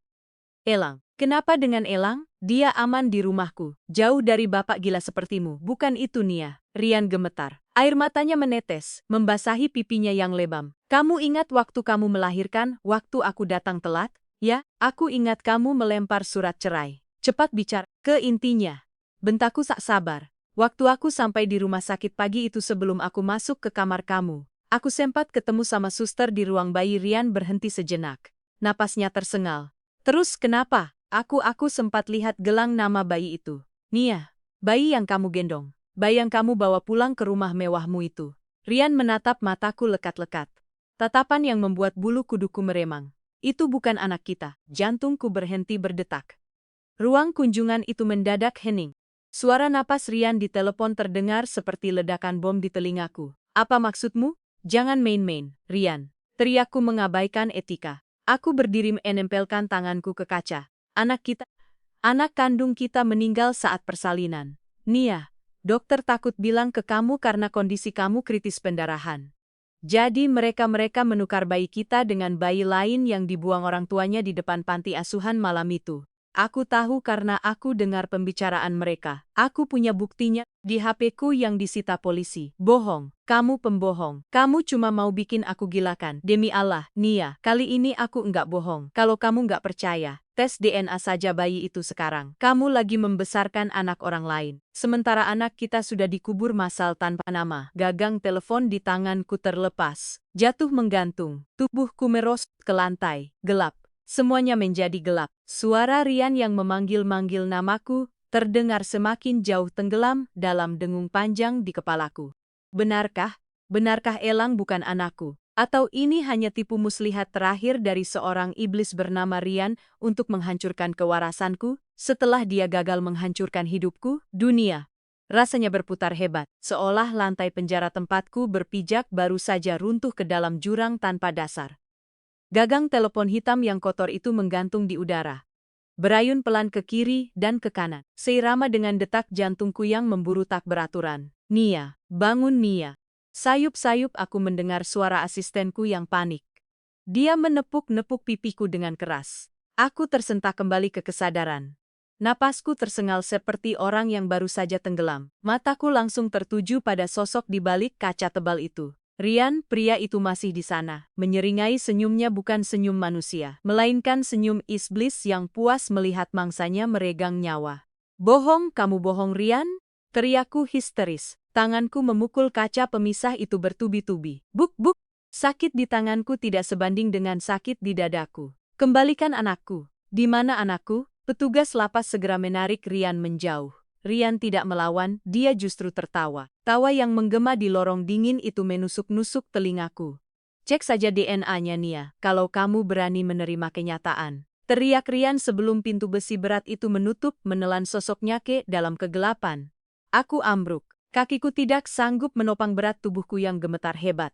Elang. Kenapa dengan Elang? Dia aman di rumahku, jauh dari bapak gila sepertimu. Bukan itu, Nia. Rian gemetar. Air matanya menetes, membasahi pipinya yang lebam. Kamu ingat waktu kamu melahirkan, waktu aku datang telat? Ya, aku ingat kamu melempar surat cerai. Cepat bicara, ke intinya. Bentakku tak sabar. Waktu aku sampai di rumah sakit pagi itu sebelum aku masuk ke kamar kamu, aku sempat ketemu sama suster di ruang bayi. Rian berhenti sejenak. Napasnya tersengal. Terus kenapa? Aku sempat lihat gelang nama bayi itu. Nia, bayi yang kamu gendong. Bayi yang kamu bawa pulang ke rumah mewahmu itu. Rian menatap mataku lekat-lekat. Tatapan yang membuat bulu kuduku meremang. Itu bukan anak kita. Jantungku berhenti berdetak. Ruang kunjungan itu mendadak hening. Suara napas Rian di telepon terdengar seperti ledakan bom di telingaku. Apa maksudmu? Jangan main-main, Rian. Teriakku mengabaikan etika. Aku berdiri menempelkan tanganku ke kaca. Anak kandung kita meninggal saat persalinan. Nia, dokter takut bilang ke kamu karena kondisi kamu kritis pendarahan. Jadi mereka menukar bayi kita dengan bayi lain yang dibuang orang tuanya di depan panti asuhan malam itu. Aku tahu karena aku dengar pembicaraan mereka. Aku punya buktinya di HP-ku yang disita polisi. Bohong, kamu pembohong. Kamu cuma mau bikin aku gilakan. Demi Allah, Nia, kali ini aku enggak bohong. Kalau kamu enggak percaya, tes DNA saja bayi itu sekarang. Kamu lagi membesarkan anak orang lain. Sementara anak kita sudah dikubur massal tanpa nama. Gagang telepon di tanganku terlepas. Jatuh menggantung. Tubuhku merosot ke lantai. Gelap. Semuanya menjadi gelap. Suara Rian yang memanggil-manggil namaku terdengar semakin jauh tenggelam dalam dengung panjang di kepalaku. Benarkah? Benarkah Elang bukan anakku? Atau ini hanya tipu muslihat terakhir dari seorang iblis bernama Rian untuk menghancurkan kewarasanku setelah dia gagal menghancurkan hidupku? Dunia rasanya berputar hebat, seolah lantai penjara tempatku berpijak baru saja runtuh ke dalam jurang tanpa dasar. Gagang telepon hitam yang kotor itu menggantung di udara. Berayun pelan ke kiri dan ke kanan. Seirama dengan detak jantungku yang memburu tak beraturan. Nia, bangun Nia. Sayup-sayup aku mendengar suara asistenku yang panik. Dia menepuk-nepuk pipiku dengan keras. Aku tersentak kembali ke kesadaran. Napasku tersengal seperti orang yang baru saja tenggelam. Mataku langsung tertuju pada sosok di balik kaca tebal itu. Rian, pria itu masih di sana. Menyeringai senyumnya bukan senyum manusia, melainkan senyum iblis yang puas melihat mangsanya meregang nyawa. Bohong, kamu bohong Rian? Teriakku histeris. Tanganku memukul kaca pemisah itu bertubi-tubi. Buk-buk. Sakit di tanganku tidak sebanding dengan sakit di dadaku. Kembalikan anakku. Di mana anakku? Petugas lapas segera menarik Rian menjauh. Rian tidak melawan, dia justru tertawa. Tawa yang menggema di lorong dingin itu menusuk-nusuk telingaku. Cek saja DNA-nya Nia, kalau kamu berani menerima kenyataan. Teriak Rian sebelum pintu besi berat itu menelan sosoknya ke dalam kegelapan. Aku ambruk. Kakiku tidak sanggup menopang berat tubuhku yang gemetar hebat.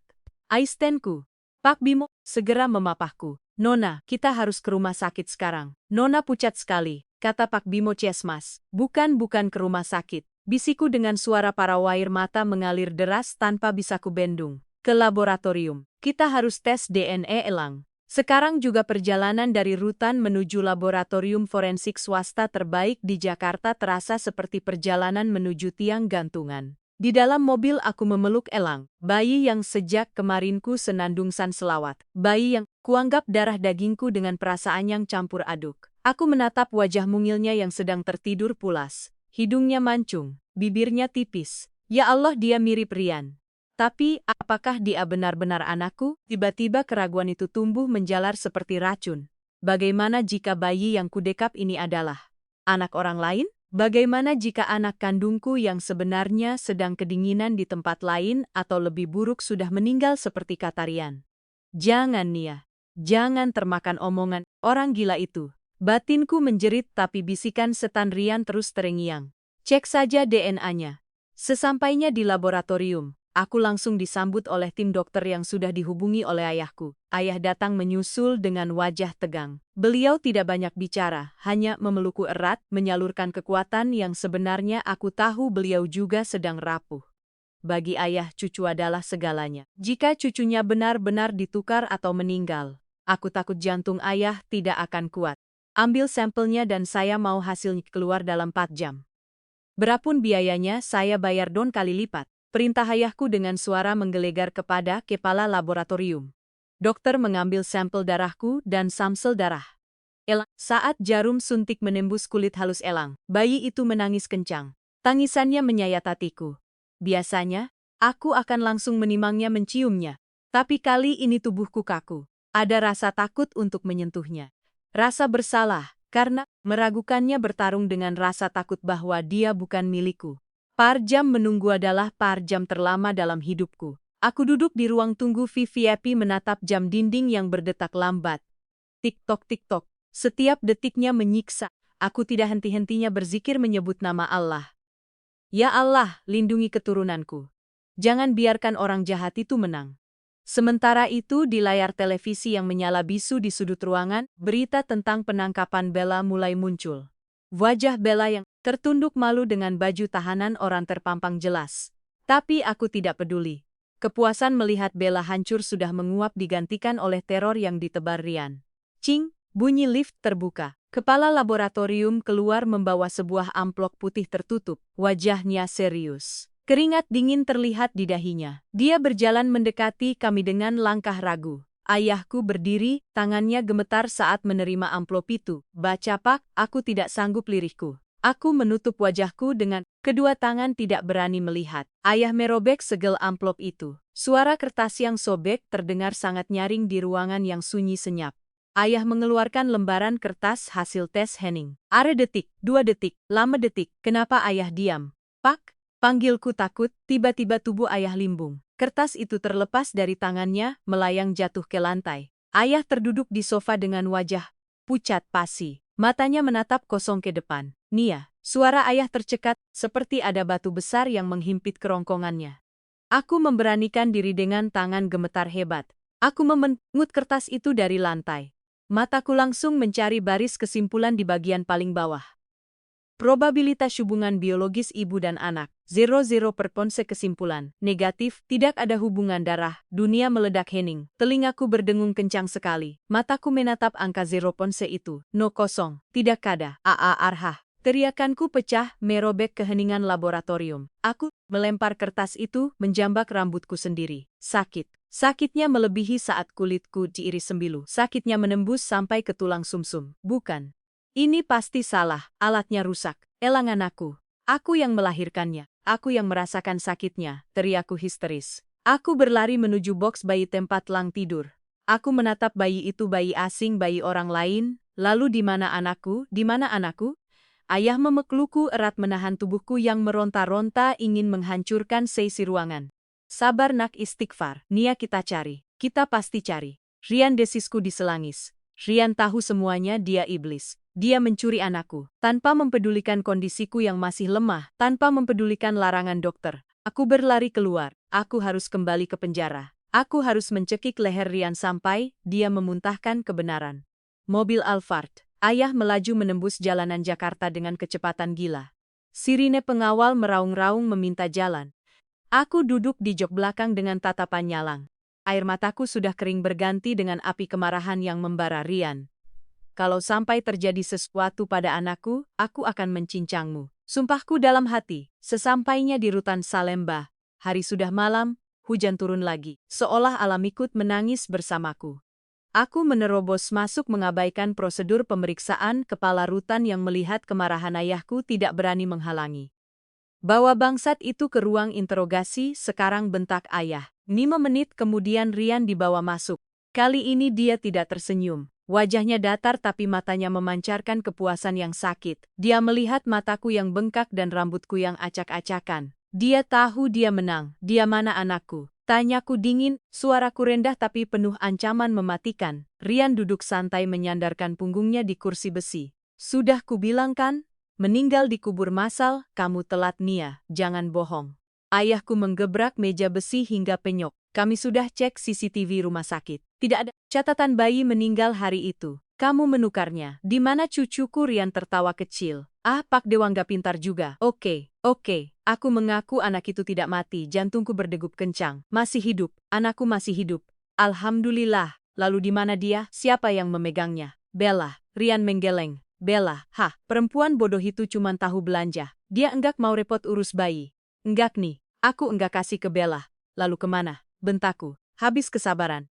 Asistenku, Pak Bimo, segera memapahku. Nona, kita harus ke rumah sakit sekarang. Nona pucat sekali. Kata Pak Bimo Ciesmas. Bukan ke rumah sakit. Bisiku dengan suara para air mata mengalir deras tanpa bisa kubendung. Ke laboratorium. Kita harus tes DNA Elang. Sekarang juga perjalanan dari Rutan menuju laboratorium forensik swasta terbaik di Jakarta terasa seperti perjalanan menuju tiang gantungan. Di dalam mobil aku memeluk Elang, bayi yang sejak kemarinku senandung san selawat. Bayi yang kuanggap darah dagingku dengan perasaan yang campur aduk. Aku menatap wajah mungilnya yang sedang tertidur pulas. Hidungnya mancung, bibirnya tipis. Ya Allah, dia mirip Rian. Tapi, apakah dia benar-benar anakku? Tiba-tiba keraguan itu tumbuh menjalar seperti racun. Bagaimana jika bayi yang kudekap ini adalah anak orang lain? Bagaimana jika anak kandungku yang sebenarnya sedang kedinginan di tempat lain atau lebih buruk sudah meninggal seperti kata Rian? Jangan Nia, jangan termakan omongan orang gila itu. Batinku menjerit tapi bisikan setan Rian terus terngiang. Cek saja DNA-nya. Sesampainya di laboratorium, aku langsung disambut oleh tim dokter yang sudah dihubungi oleh ayahku. Ayah datang menyusul dengan wajah tegang. Beliau tidak banyak bicara, hanya memelukku erat, menyalurkan kekuatan yang sebenarnya aku tahu beliau juga sedang rapuh. Bagi ayah, cucu adalah segalanya. Jika cucunya benar-benar ditukar atau meninggal, aku takut jantung ayah tidak akan kuat. Ambil sampelnya dan saya mau hasilnya keluar dalam 4 jam. Berapun biayanya saya bayar 2 kali lipat. Perintah ayahku dengan suara menggelegar kepada kepala laboratorium. Dokter mengambil sampel darahku dan samsel darah. Elang. Saat jarum suntik menembus kulit halus Elang, bayi itu menangis kencang. Tangisannya menyayat hatiku. Biasanya, aku akan langsung menimangnya menciumnya. Tapi kali ini tubuhku kaku. Ada rasa takut untuk menyentuhnya. Rasa bersalah, karena meragukannya bertarung dengan rasa takut bahwa dia bukan milikku. Par jam menunggu adalah par jam terlama dalam hidupku. Aku duduk di ruang tunggu VIP menatap jam dinding yang berdetak lambat. Tik-tok tik-tok. Setiap detiknya menyiksa. Aku tidak henti-hentinya berzikir menyebut nama Allah. Ya Allah, lindungi keturunanku. Jangan biarkan orang jahat itu menang. Sementara itu di layar televisi yang menyala bisu di sudut ruangan, berita tentang penangkapan Bella mulai muncul. Wajah Bella yang tertunduk malu dengan baju tahanan orang terpampang jelas. Tapi aku tidak peduli. Kepuasan melihat Bella hancur sudah menguap digantikan oleh teror yang ditebar Rian. Cing, bunyi lift terbuka. Kepala laboratorium keluar membawa sebuah amplop putih tertutup. Wajahnya serius. Keringat dingin terlihat di dahinya. Dia berjalan mendekati kami dengan langkah ragu. Ayahku berdiri, tangannya gemetar saat menerima amplop itu. Baca Pak, aku tidak sanggup lirihku. Aku menutup wajahku dengan kedua tangan tidak berani melihat. Ayah merobek segel amplop itu. Suara kertas yang sobek terdengar sangat nyaring di ruangan yang sunyi senyap. Ayah mengeluarkan lembaran kertas hasil tes Henning. Are detik, 2 detik, lama detik. Kenapa ayah diam? Pak? Panggilku takut, tiba-tiba tubuh ayah limbung. Kertas itu terlepas dari tangannya, melayang jatuh ke lantai. Ayah terduduk di sofa dengan wajah pucat pasi. Matanya menatap kosong ke depan. Nia, suara ayah tercekat, seperti ada batu besar yang menghimpit kerongkongannya. Aku memberanikan diri dengan tangan gemetar hebat. Aku memengut kertas itu dari lantai. Mataku langsung mencari baris kesimpulan di bagian paling bawah. Probabilitas hubungan biologis ibu dan anak, 0,0% kesimpulan, negatif, tidak ada hubungan darah, dunia meledak Henning. Telingaku berdengung kencang sekali, mataku menatap angka 0% itu, no kosong, tidak ada, arhah. Teriakanku pecah, merobek keheningan laboratorium. Aku melempar kertas itu, menjambak rambutku sendiri. Sakit. Sakitnya melebihi saat kulitku diiris sembilu. Sakitnya menembus sampai ke tulang sumsum. Bukan. Ini pasti salah, alatnya rusak. Elangan aku. Aku yang melahirkannya. Aku yang merasakan sakitnya, teriakku histeris. Aku berlari menuju box bayi tempat Lang tidur. Aku menatap bayi itu, bayi asing, bayi orang lain. Lalu di mana anakku? Di mana anakku? Ayah memelukku erat menahan tubuhku yang meronta-ronta ingin menghancurkan seisi ruangan. Sabar nak, istighfar. Nia, kita cari. Kita pasti cari. Rian, desisku diselangis. Rian tahu semuanya, dia iblis. Dia mencuri anakku. Tanpa mempedulikan kondisiku yang masih lemah, tanpa mempedulikan larangan dokter. Aku berlari keluar. Aku harus kembali ke penjara. Aku harus mencekik leher Rian sampai dia memuntahkan kebenaran. Mobil Alphard. Ayah melaju menembus jalanan Jakarta dengan kecepatan gila. Sirine pengawal meraung-raung meminta jalan. Aku duduk di jok belakang dengan tatapan nyalang. Air mataku sudah kering berganti dengan api kemarahan yang membara. Rian, kalau sampai terjadi sesuatu pada anakku, aku akan mencincangmu. Sumpahku dalam hati. Sesampainya di rutan Salemba, hari sudah malam, hujan turun lagi. Seolah alam ikut menangis bersamaku. Aku menerobos masuk mengabaikan prosedur pemeriksaan. Kepala rutan yang melihat kemarahan ayahku tidak berani menghalangi. Bawa bangsat itu ke ruang interogasi, sekarang, bentak ayah. 5 menit kemudian Rian dibawa masuk. Kali ini dia tidak tersenyum. Wajahnya datar tapi matanya memancarkan kepuasan yang sakit. Dia melihat mataku yang bengkak dan rambutku yang acak-acakan. Dia tahu dia menang. Dia mana anakku? Tanyaku dingin, suaraku rendah tapi penuh ancaman mematikan. Rian duduk santai menyandarkan punggungnya di kursi besi. Sudah kubilang kan? Meninggal di kubur massal, kamu telat Nia, jangan bohong. Ayahku menggebrak meja besi hingga penyok. Kami sudah cek CCTV rumah sakit. Tidak ada catatan bayi meninggal hari itu. Kamu menukarnya. Di mana cucuku? Rian tertawa kecil. Pak Dewangga pintar juga. Oke. Aku mengaku anak itu tidak mati. Jantungku berdegup kencang. Masih hidup. Anakku masih hidup. Alhamdulillah. Lalu di mana dia? Siapa yang memegangnya? Bella, Rian menggeleng. Bella, hah, perempuan bodoh itu cuma tahu belanja. Dia enggak mau repot urus bayi. Enggak nih, aku enggak kasih ke Bella. Lalu kemana? Bentakku. Habis kesabaran.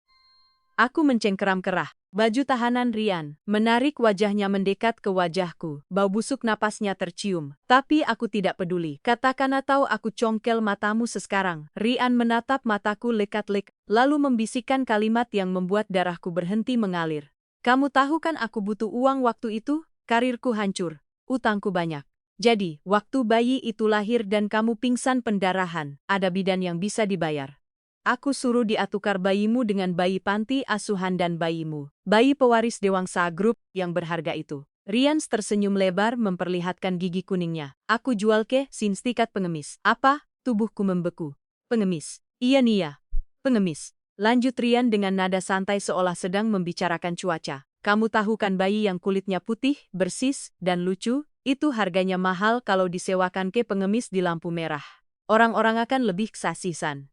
Aku mencengkeram kerah. Baju tahanan Rian menarik wajahnya mendekat ke wajahku. Bau busuk napasnya tercium. Tapi aku tidak peduli. Katakan atau aku congkel matamu sekarang. Rian menatap mataku lekat-lekat, lalu membisikkan kalimat yang membuat darahku berhenti mengalir. Kamu tahu kan aku butuh uang waktu itu? Karirku hancur. Utangku banyak. Jadi, waktu bayi itu lahir dan kamu pingsan pendarahan, ada bidan yang bisa dibayar. Aku suruh dia tukar bayimu dengan bayi panti asuhan dan bayimu. Bayi pewaris Dewangsa Group yang berharga itu. Rian tersenyum lebar memperlihatkan gigi kuningnya. Aku jual ke sindikat pengemis. Apa? Tubuhku membeku. Pengemis. Iya Nia. Pengemis. Lanjut Rian dengan nada santai seolah sedang membicarakan cuaca. Kamu tahu kan bayi yang kulitnya putih, bersih, dan lucu? Itu harganya mahal kalau disewakan ke pengemis di lampu merah. Orang-orang akan lebih kesasisan.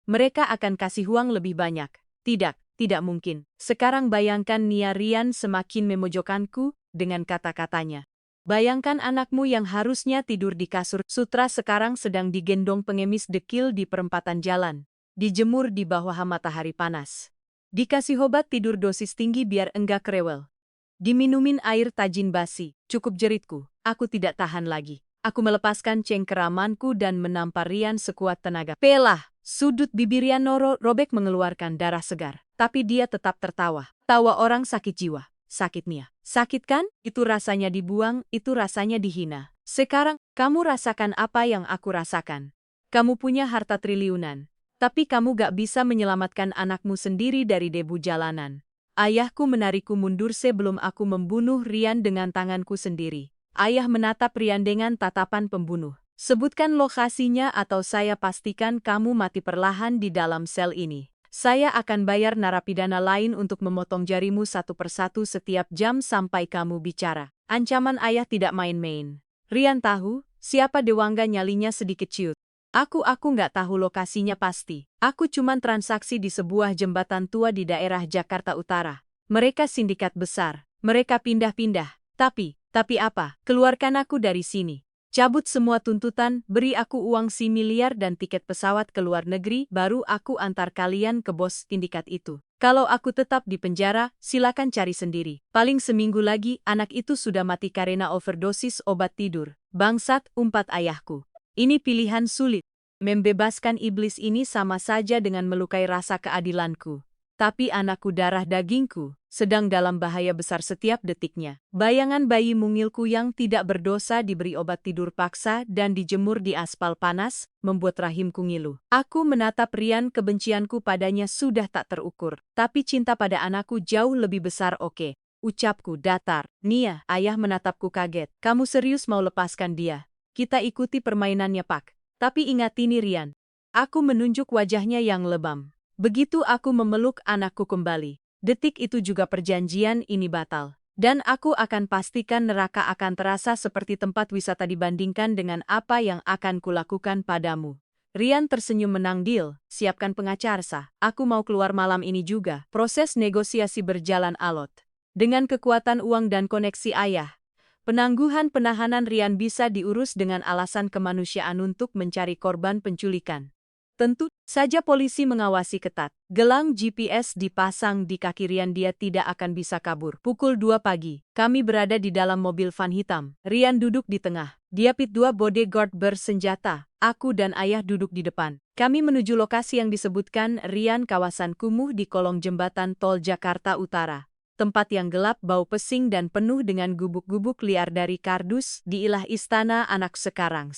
Mereka akan kasih uang lebih banyak. Tidak mungkin. Sekarang bayangkan Nia. Rian semakin memojokkanku dengan kata-katanya. Bayangkan anakmu yang harusnya tidur di kasur sutra sekarang sedang digendong pengemis dekil di perempatan jalan. Dijemur di bawah matahari panas. Dikasih obat tidur dosis tinggi biar enggak kerewel. Diminumin air tajin basi. Cukup jeritku. Aku tidak tahan lagi. Aku melepaskan cengkeramanku dan menampar Rian sekuat tenaga. Pelah! Sudut bibir Rian robek mengeluarkan darah segar. Tapi dia tetap tertawa. Tawa orang sakit jiwa. Sakit Nia. Sakit kan? Itu rasanya dibuang, itu rasanya dihina. Sekarang, kamu rasakan apa yang aku rasakan. Kamu punya harta triliunan. Tapi kamu gak bisa menyelamatkan anakmu sendiri dari debu jalanan. Ayahku menarikku mundur sebelum aku membunuh Rian dengan tanganku sendiri. Ayah menatap Rian dengan tatapan pembunuh. Sebutkan lokasinya atau saya pastikan kamu mati perlahan di dalam sel ini. Saya akan bayar narapidana lain untuk memotong jarimu satu persatu setiap jam sampai kamu bicara. Ancaman ayah tidak main-main. Rian tahu, siapa Dewangga nyalinya sedikit ciut. Aku nggak tahu lokasinya pasti. Aku cuman transaksi di sebuah jembatan tua di daerah Jakarta Utara. Mereka sindikat besar. Mereka pindah-pindah. Tapi apa? Keluarkan aku dari sini. Cabut semua tuntutan, beri aku uang $1 miliar dan tiket pesawat ke luar negeri, baru aku antar kalian ke bos sindikat itu. Kalau aku tetap di penjara, silakan cari sendiri. Paling seminggu lagi, anak itu sudah mati karena overdosis obat tidur. Bangsat, umpat ayahku. Ini pilihan sulit. Membebaskan iblis ini sama saja dengan melukai rasa keadilanku. Tapi anakku darah dagingku sedang dalam bahaya besar setiap detiknya. Bayangan bayi mungilku yang tidak berdosa diberi obat tidur paksa dan dijemur di aspal panas, membuat rahimku ngilu. Aku menatap Rian, kebencianku padanya sudah tak terukur. Tapi cinta pada anakku jauh lebih besar. Oke, ucapku datar. Nia, ayah menatapku kaget. Kamu serius mau lepaskan dia? Kita ikuti permainannya Pak. Tapi ingat ini Rian. Aku menunjuk wajahnya yang lebam. Begitu aku memeluk anakku kembali, detik itu juga perjanjian ini batal. Dan aku akan pastikan neraka akan terasa seperti tempat wisata dibandingkan dengan apa yang akan kulakukan padamu. Rian tersenyum menang deal, siapkan pengacara sah. Aku mau keluar malam ini juga. Proses negosiasi berjalan alot. Dengan kekuatan uang dan koneksi ayah, penangguhan penahanan Rian bisa diurus dengan alasan kemanusiaan untuk mencari korban penculikan. Tentu saja polisi mengawasi ketat. Gelang GPS dipasang di kaki Rian, dia tidak akan bisa kabur. Pukul 2 pagi, kami berada di dalam mobil van hitam. Rian duduk di tengah. Diapit 2 bodyguard bersenjata. Aku dan ayah duduk di depan. Kami menuju lokasi yang disebutkan Rian, kawasan kumuh di kolong jembatan tol Jakarta Utara. Tempat yang gelap, bau pesing dan penuh dengan gubuk-gubuk liar dari kardus, diilah istana anak sekarang.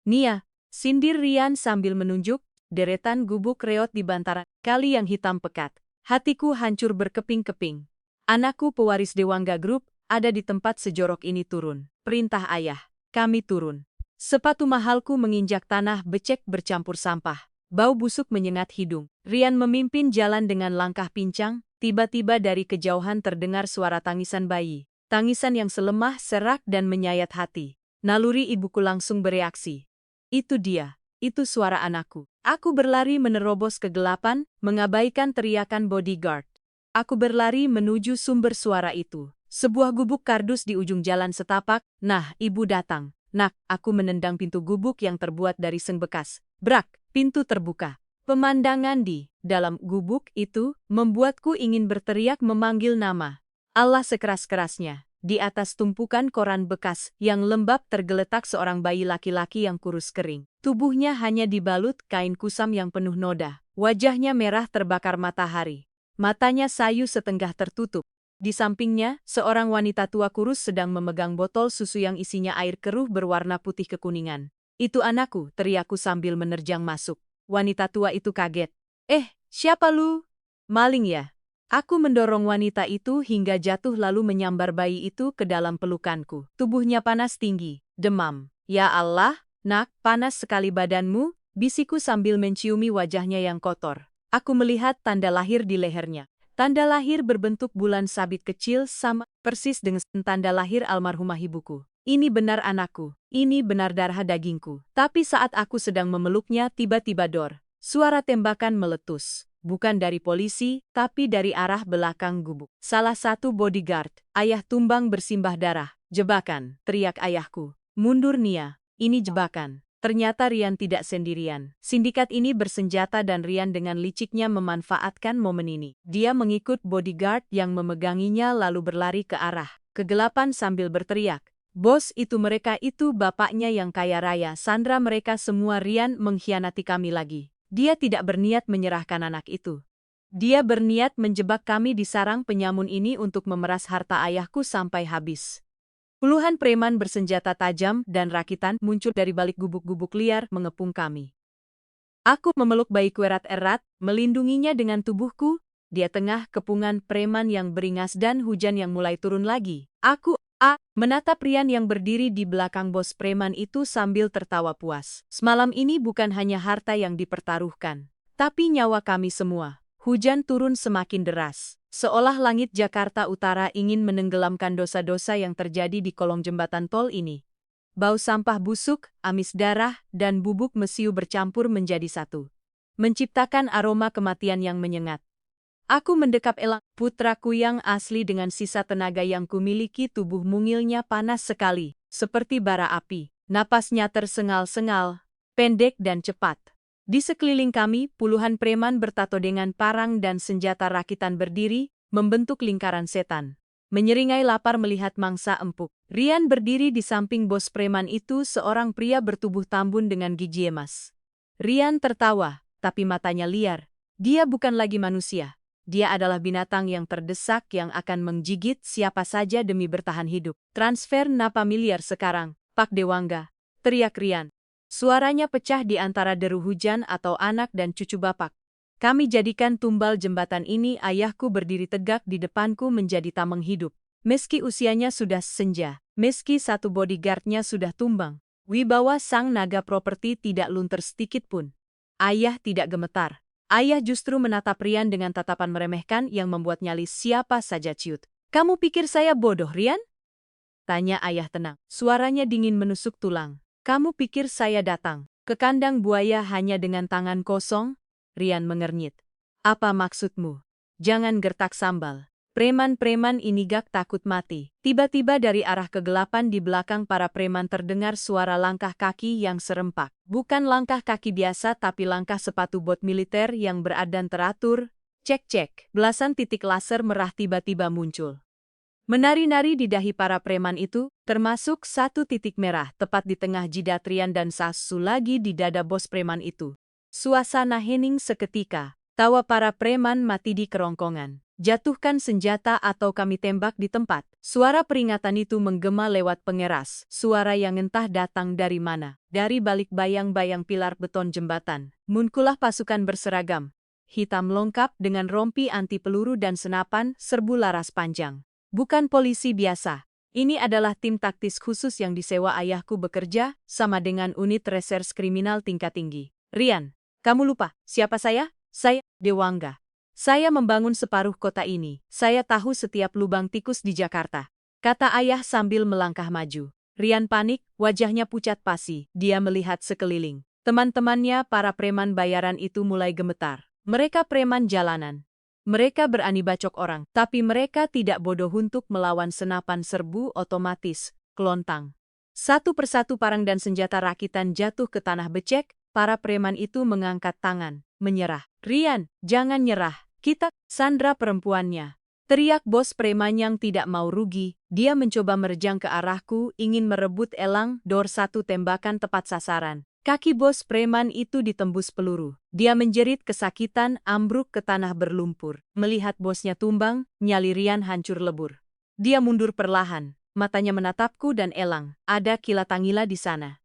Nia, sindir Rian sambil menunjuk. Deretan gubuk reot di bantaran kali yang hitam pekat. Hatiku hancur berkeping-keping. Anakku pewaris Dewangga Group ada di tempat sejorok ini. Turun. Perintah ayah. Kami turun. Sepatu mahalku menginjak tanah becek bercampur sampah. Bau busuk menyengat hidung. Rian memimpin jalan dengan langkah pincang. Tiba-tiba dari kejauhan terdengar suara tangisan bayi. Tangisan yang selemah, serak dan menyayat hati. Naluri ibuku langsung bereaksi. Itu dia. Itu suara anakku. Aku berlari menerobos kegelapan, mengabaikan teriakan bodyguard. Aku berlari menuju sumber suara itu. Sebuah gubuk kardus di ujung jalan setapak. Nah, ibu datang. Nak, aku menendang pintu gubuk yang terbuat dari seng bekas. Brak, pintu terbuka. Pemandangan di dalam gubuk itu membuatku ingin berteriak memanggil nama Allah sekeras-kerasnya. Di atas tumpukan koran bekas yang lembab tergeletak seorang bayi laki-laki yang kurus kering. Tubuhnya hanya dibalut kain kusam yang penuh noda. Wajahnya merah terbakar matahari. Matanya sayu setengah tertutup. Di sampingnya, seorang wanita tua kurus sedang memegang botol susu yang isinya air keruh berwarna putih kekuningan. Itu anakku, teriakku sambil menerjang masuk. Wanita tua itu kaget. Siapa lu? Maling ya? Aku mendorong wanita itu hingga jatuh lalu menyambar bayi itu ke dalam pelukanku. Tubuhnya panas tinggi, demam. Ya Allah, nak, panas sekali badanmu, bisikku sambil menciumi wajahnya yang kotor. Aku melihat tanda lahir di lehernya. Tanda lahir berbentuk bulan sabit kecil sama persis dengan tanda lahir almarhumah ibuku. Ini benar anakku, ini benar darah dagingku. Tapi saat aku sedang memeluknya tiba-tiba suara tembakan meletus. Bukan dari polisi, tapi dari arah belakang gubuk. Salah satu bodyguard, ayah tumbang bersimbah darah. Jebakan, teriak ayahku. Mundur Nia, ini jebakan. Ternyata Rian tidak sendirian. Sindikat ini bersenjata dan Rian dengan liciknya memanfaatkan momen ini. Dia mengikut bodyguard yang memeganginya lalu berlari ke arah kegelapan sambil berteriak. Bos, itu mereka, itu bapaknya yang kaya raya. Sandra mereka semua. Rian mengkhianati kami lagi. Dia tidak berniat menyerahkan anak itu. Dia berniat menjebak kami di sarang penyamun ini untuk memeras harta ayahku sampai habis. Puluhan preman bersenjata tajam dan rakitan muncul dari balik gubuk-gubuk liar mengepung kami. Aku memeluk bayiku erat-erat, melindunginya dengan tubuhku. Di tengah kepungan preman yang beringas dan hujan yang mulai turun lagi. Aku menatap Rian yang berdiri di belakang bos preman itu sambil tertawa puas. Semalam ini bukan hanya harta yang dipertaruhkan, tapi nyawa kami semua. Hujan turun semakin deras, seolah langit Jakarta Utara ingin menenggelamkan dosa-dosa yang terjadi di kolong jembatan tol ini. Bau sampah busuk, amis darah, dan bubuk mesiu bercampur menjadi satu, menciptakan aroma kematian yang menyengat. Aku mendekap Elang, putraku yang asli dengan sisa tenaga yang kumiliki. Tubuh mungilnya panas sekali, seperti bara api. Napasnya tersengal-sengal, pendek dan cepat. Di sekeliling kami, puluhan preman bertato dengan parang dan senjata rakitan berdiri, membentuk lingkaran setan. Menyeringai lapar melihat mangsa empuk. Rian berdiri di samping bos preman itu, seorang pria bertubuh tambun dengan gigi emas. Rian tertawa, tapi matanya liar. Dia bukan lagi manusia. Dia adalah binatang yang terdesak yang akan menggigit siapa saja demi bertahan hidup. Transfer napa miliar sekarang, Pak Dewangga, teriak Rian. Suaranya pecah di antara deru hujan atau anak dan cucu bapak. Kami jadikan tumbal jembatan ini. Ayahku berdiri tegak di depanku menjadi tameng hidup. Meski usianya sudah senja, meski satu bodyguardnya sudah tumbang, wibawa sang naga properti tidak luntur sedikit pun. Ayah tidak gemetar. Ayah justru menatap Rian dengan tatapan meremehkan yang membuat nyali siapa saja ciut. Kamu pikir saya bodoh, Rian? Tanya ayah tenang. Suaranya dingin menusuk tulang. Kamu pikir saya datang ke kandang buaya hanya dengan tangan kosong? Rian mengernyit. Apa maksudmu? Jangan gertak sambal. Preman-preman ini gak takut mati. Tiba-tiba dari arah kegelapan di belakang para preman terdengar suara langkah kaki yang serempak. Bukan langkah kaki biasa tapi langkah sepatu bot militer yang beradan teratur. Cek-cek. Belasan titik laser merah tiba-tiba muncul. Menari-nari di dahi para preman itu, termasuk satu titik merah tepat di tengah jidat Rian dan satu lagi di dada bos preman itu. Suasana hening seketika. Tawa para preman mati di kerongkongan. Jatuhkan senjata atau kami tembak di tempat. Suara peringatan itu menggema lewat pengeras. Suara yang entah datang dari mana. Dari balik bayang-bayang pilar beton jembatan, muncullah pasukan berseragam hitam lengkap dengan rompi anti peluru dan senapan serbu laras panjang. Bukan polisi biasa. Ini adalah tim taktis khusus yang disewa ayahku bekerja sama dengan unit reserse kriminal tingkat tinggi. Rian, kamu lupa siapa saya? Saya Dewangga. Saya membangun separuh kota ini. Saya tahu setiap lubang tikus di Jakarta, kata ayah sambil melangkah maju. Rian panik, wajahnya pucat pasi. Dia melihat sekeliling. Teman-temannya para preman bayaran itu mulai gemetar. Mereka preman jalanan. Mereka berani bacok orang, tapi mereka tidak bodoh untuk melawan senapan serbu otomatis, kelontang. Satu persatu parang dan senjata rakitan jatuh ke tanah becek, para preman itu mengangkat tangan, menyerah. "Rian, jangan nyerah, kita sandra perempuannya." Teriak bos preman yang tidak mau rugi, dia mencoba menerjang ke arahku, ingin merebut elang, dor satu tembakan tepat sasaran. Kaki bos preman itu ditembus peluru. Dia menjerit kesakitan, ambruk ke tanah berlumpur. Melihat bosnya tumbang, nyali Rian hancur lebur. Dia mundur perlahan, matanya menatapku dan elang. Ada kilatangila di sana.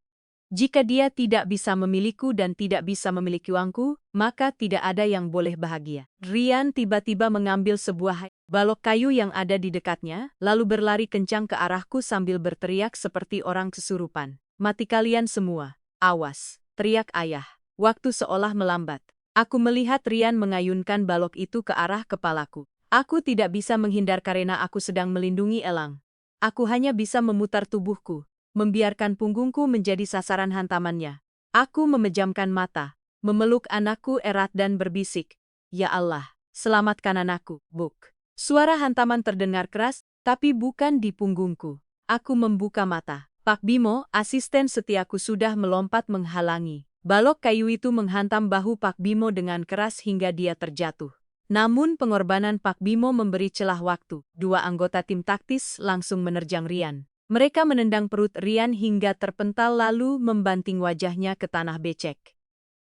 Jika dia tidak bisa memilikiku dan tidak bisa memiliki uangku, maka tidak ada yang boleh bahagia. Rian tiba-tiba mengambil sebuah balok kayu yang ada di dekatnya, lalu berlari kencang ke arahku sambil berteriak seperti orang kesurupan. "Mati kalian semua. Awas!" teriak ayah. Waktu seolah melambat. Aku melihat Rian mengayunkan balok itu ke arah kepalaku. Aku tidak bisa menghindar karena aku sedang melindungi elang. Aku hanya bisa memutar tubuhku, membiarkan punggungku menjadi sasaran hantamannya. Aku memejamkan mata, memeluk anakku erat dan berbisik, "Ya Allah, selamatkan anakku, Buk." Suara hantaman terdengar keras, tapi bukan di punggungku. Aku membuka mata. Pak Bimo, asisten setiaku, sudah melompat menghalangi. Balok kayu itu menghantam bahu Pak Bimo dengan keras hingga dia terjatuh. Namun pengorbanan Pak Bimo memberi celah waktu. Dua anggota tim taktis langsung menerjang Rian. Mereka menendang perut Rian hingga terpental lalu membanting wajahnya ke tanah becek.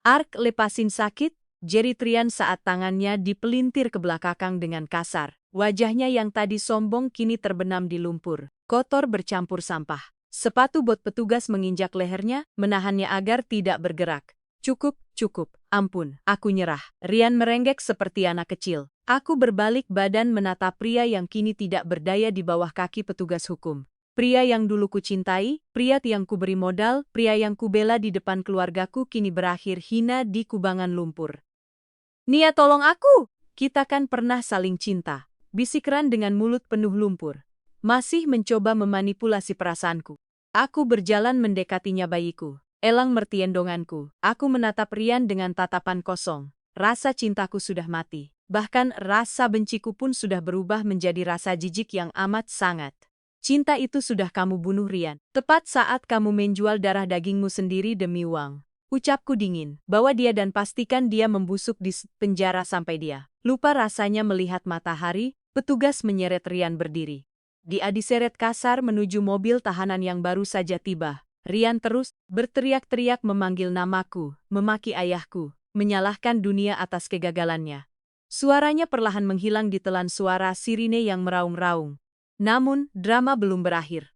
"Ark, lepasin sakit," jerit Rian saat tangannya dipelintir ke belakang dengan kasar. Wajahnya yang tadi sombong kini terbenam di lumpur, kotor bercampur sampah. Sepatu bot petugas menginjak lehernya, menahannya agar tidak bergerak. "Cukup, cukup, ampun, aku nyerah." Rian merenggek seperti anak kecil. Aku berbalik badan menatap pria yang kini tidak berdaya di bawah kaki petugas hukum. Pria yang dulu kucintai, pria yang kuberi modal, pria yang kubela di depan keluargaku kini berakhir hina di kubangan lumpur. "Nia, tolong aku! Kita kan pernah saling cinta," bisik Ran dengan mulut penuh lumpur. Masih mencoba memanipulasi perasaanku. Aku berjalan mendekatinya, "Bayiku." Elang mertiendonganku. Aku menatap Rian dengan tatapan kosong. Rasa cintaku sudah mati. Bahkan rasa benciku pun sudah berubah menjadi rasa jijik yang amat sangat. "Cinta itu sudah kamu bunuh, Rian. Tepat saat kamu menjual darah dagingmu sendiri demi uang." Ucapku dingin. "Bawa dia dan pastikan dia membusuk di penjara sampai dia lupa rasanya melihat matahari." Petugas menyeret Rian berdiri. Dia diseret kasar menuju mobil tahanan yang baru saja tiba. Rian terus berteriak-teriak memanggil namaku, memaki ayahku, menyalahkan dunia atas kegagalannya. Suaranya perlahan menghilang ditelan suara sirine yang meraung-raung. Namun, drama belum berakhir.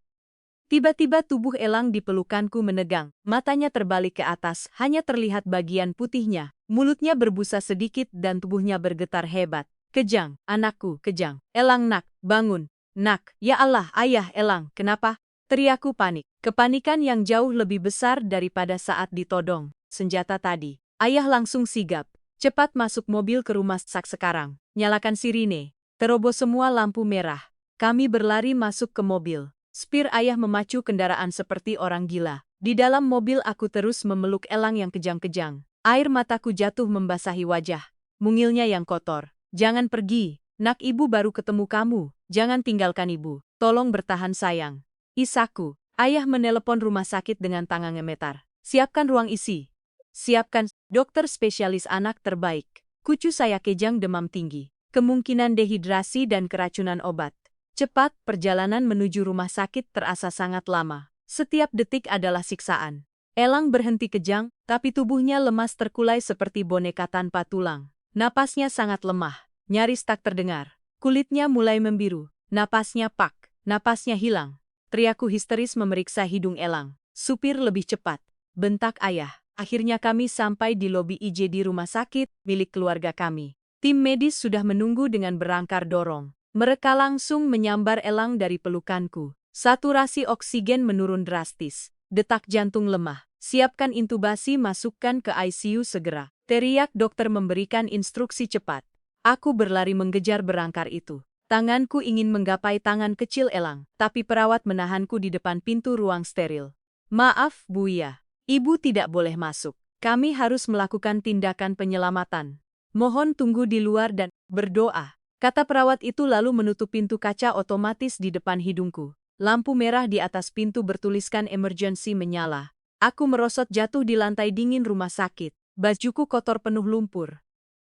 Tiba-tiba tubuh elang di pelukanku menegang, matanya terbalik ke atas, hanya terlihat bagian putihnya, mulutnya berbusa sedikit dan tubuhnya bergetar hebat. "Kejang, anakku, Kejang. Elang, nak, bangun. Nak, ya Allah, ayah, elang, kenapa?" Teriakku panik. Kepanikan yang jauh lebih besar daripada saat ditodong senjata tadi. Ayah langsung sigap. "Cepat masuk mobil ke rumah sak sekarang. Nyalakan sirine. Terobos semua lampu merah." Kami berlari masuk ke mobil. Spir ayah memacu kendaraan seperti orang gila. Di dalam mobil aku terus memeluk elang yang kejang-kejang. Air mataku jatuh membasahi wajah. Mungilnya yang kotor. "Jangan pergi. Nak, ibu baru ketemu kamu. Jangan tinggalkan ibu. Tolong bertahan, sayang." Isaku. Ayah menelepon rumah sakit dengan tangan gemetar. "Siapkan ruang IC. Siapkan dokter spesialis anak terbaik." Kucu saya Kejang demam tinggi. Kemungkinan dehidrasi dan keracunan obat. Cepat, perjalanan menuju rumah sakit terasa sangat lama. Setiap detik adalah siksaan. Elang berhenti kejang, tapi tubuhnya lemas terkulai seperti boneka tanpa tulang. Napasnya sangat lemah, nyaris tak terdengar. Kulitnya mulai membiru, napasnya pak, napasnya hilang. Teriakku histeris memeriksa hidung elang. "Supir, lebih cepat," bentak ayah. Akhirnya kami sampai di lobi IJ di rumah sakit milik keluarga kami. Tim medis sudah menunggu dengan berangkar dorong. Mereka langsung menyambar elang dari pelukanku. Saturasi oksigen menurun drastis. Detak jantung lemah. "Siapkan intubasi, masukkan ke ICU segera," teriak dokter memberikan instruksi cepat. Aku berlari mengejar berangkar itu. Tanganku ingin menggapai tangan kecil elang, tapi perawat menahanku di depan pintu ruang steril. "Maaf, Buya. Ibu tidak boleh masuk. Kami harus melakukan tindakan penyelamatan." Mohon tunggu di luar dan berdoa. Kata perawat itu lalu menutup pintu kaca otomatis di depan hidungku. Lampu merah di atas pintu bertuliskan emergency menyala. Aku merosot jatuh di lantai dingin rumah sakit. Bajuku kotor penuh lumpur.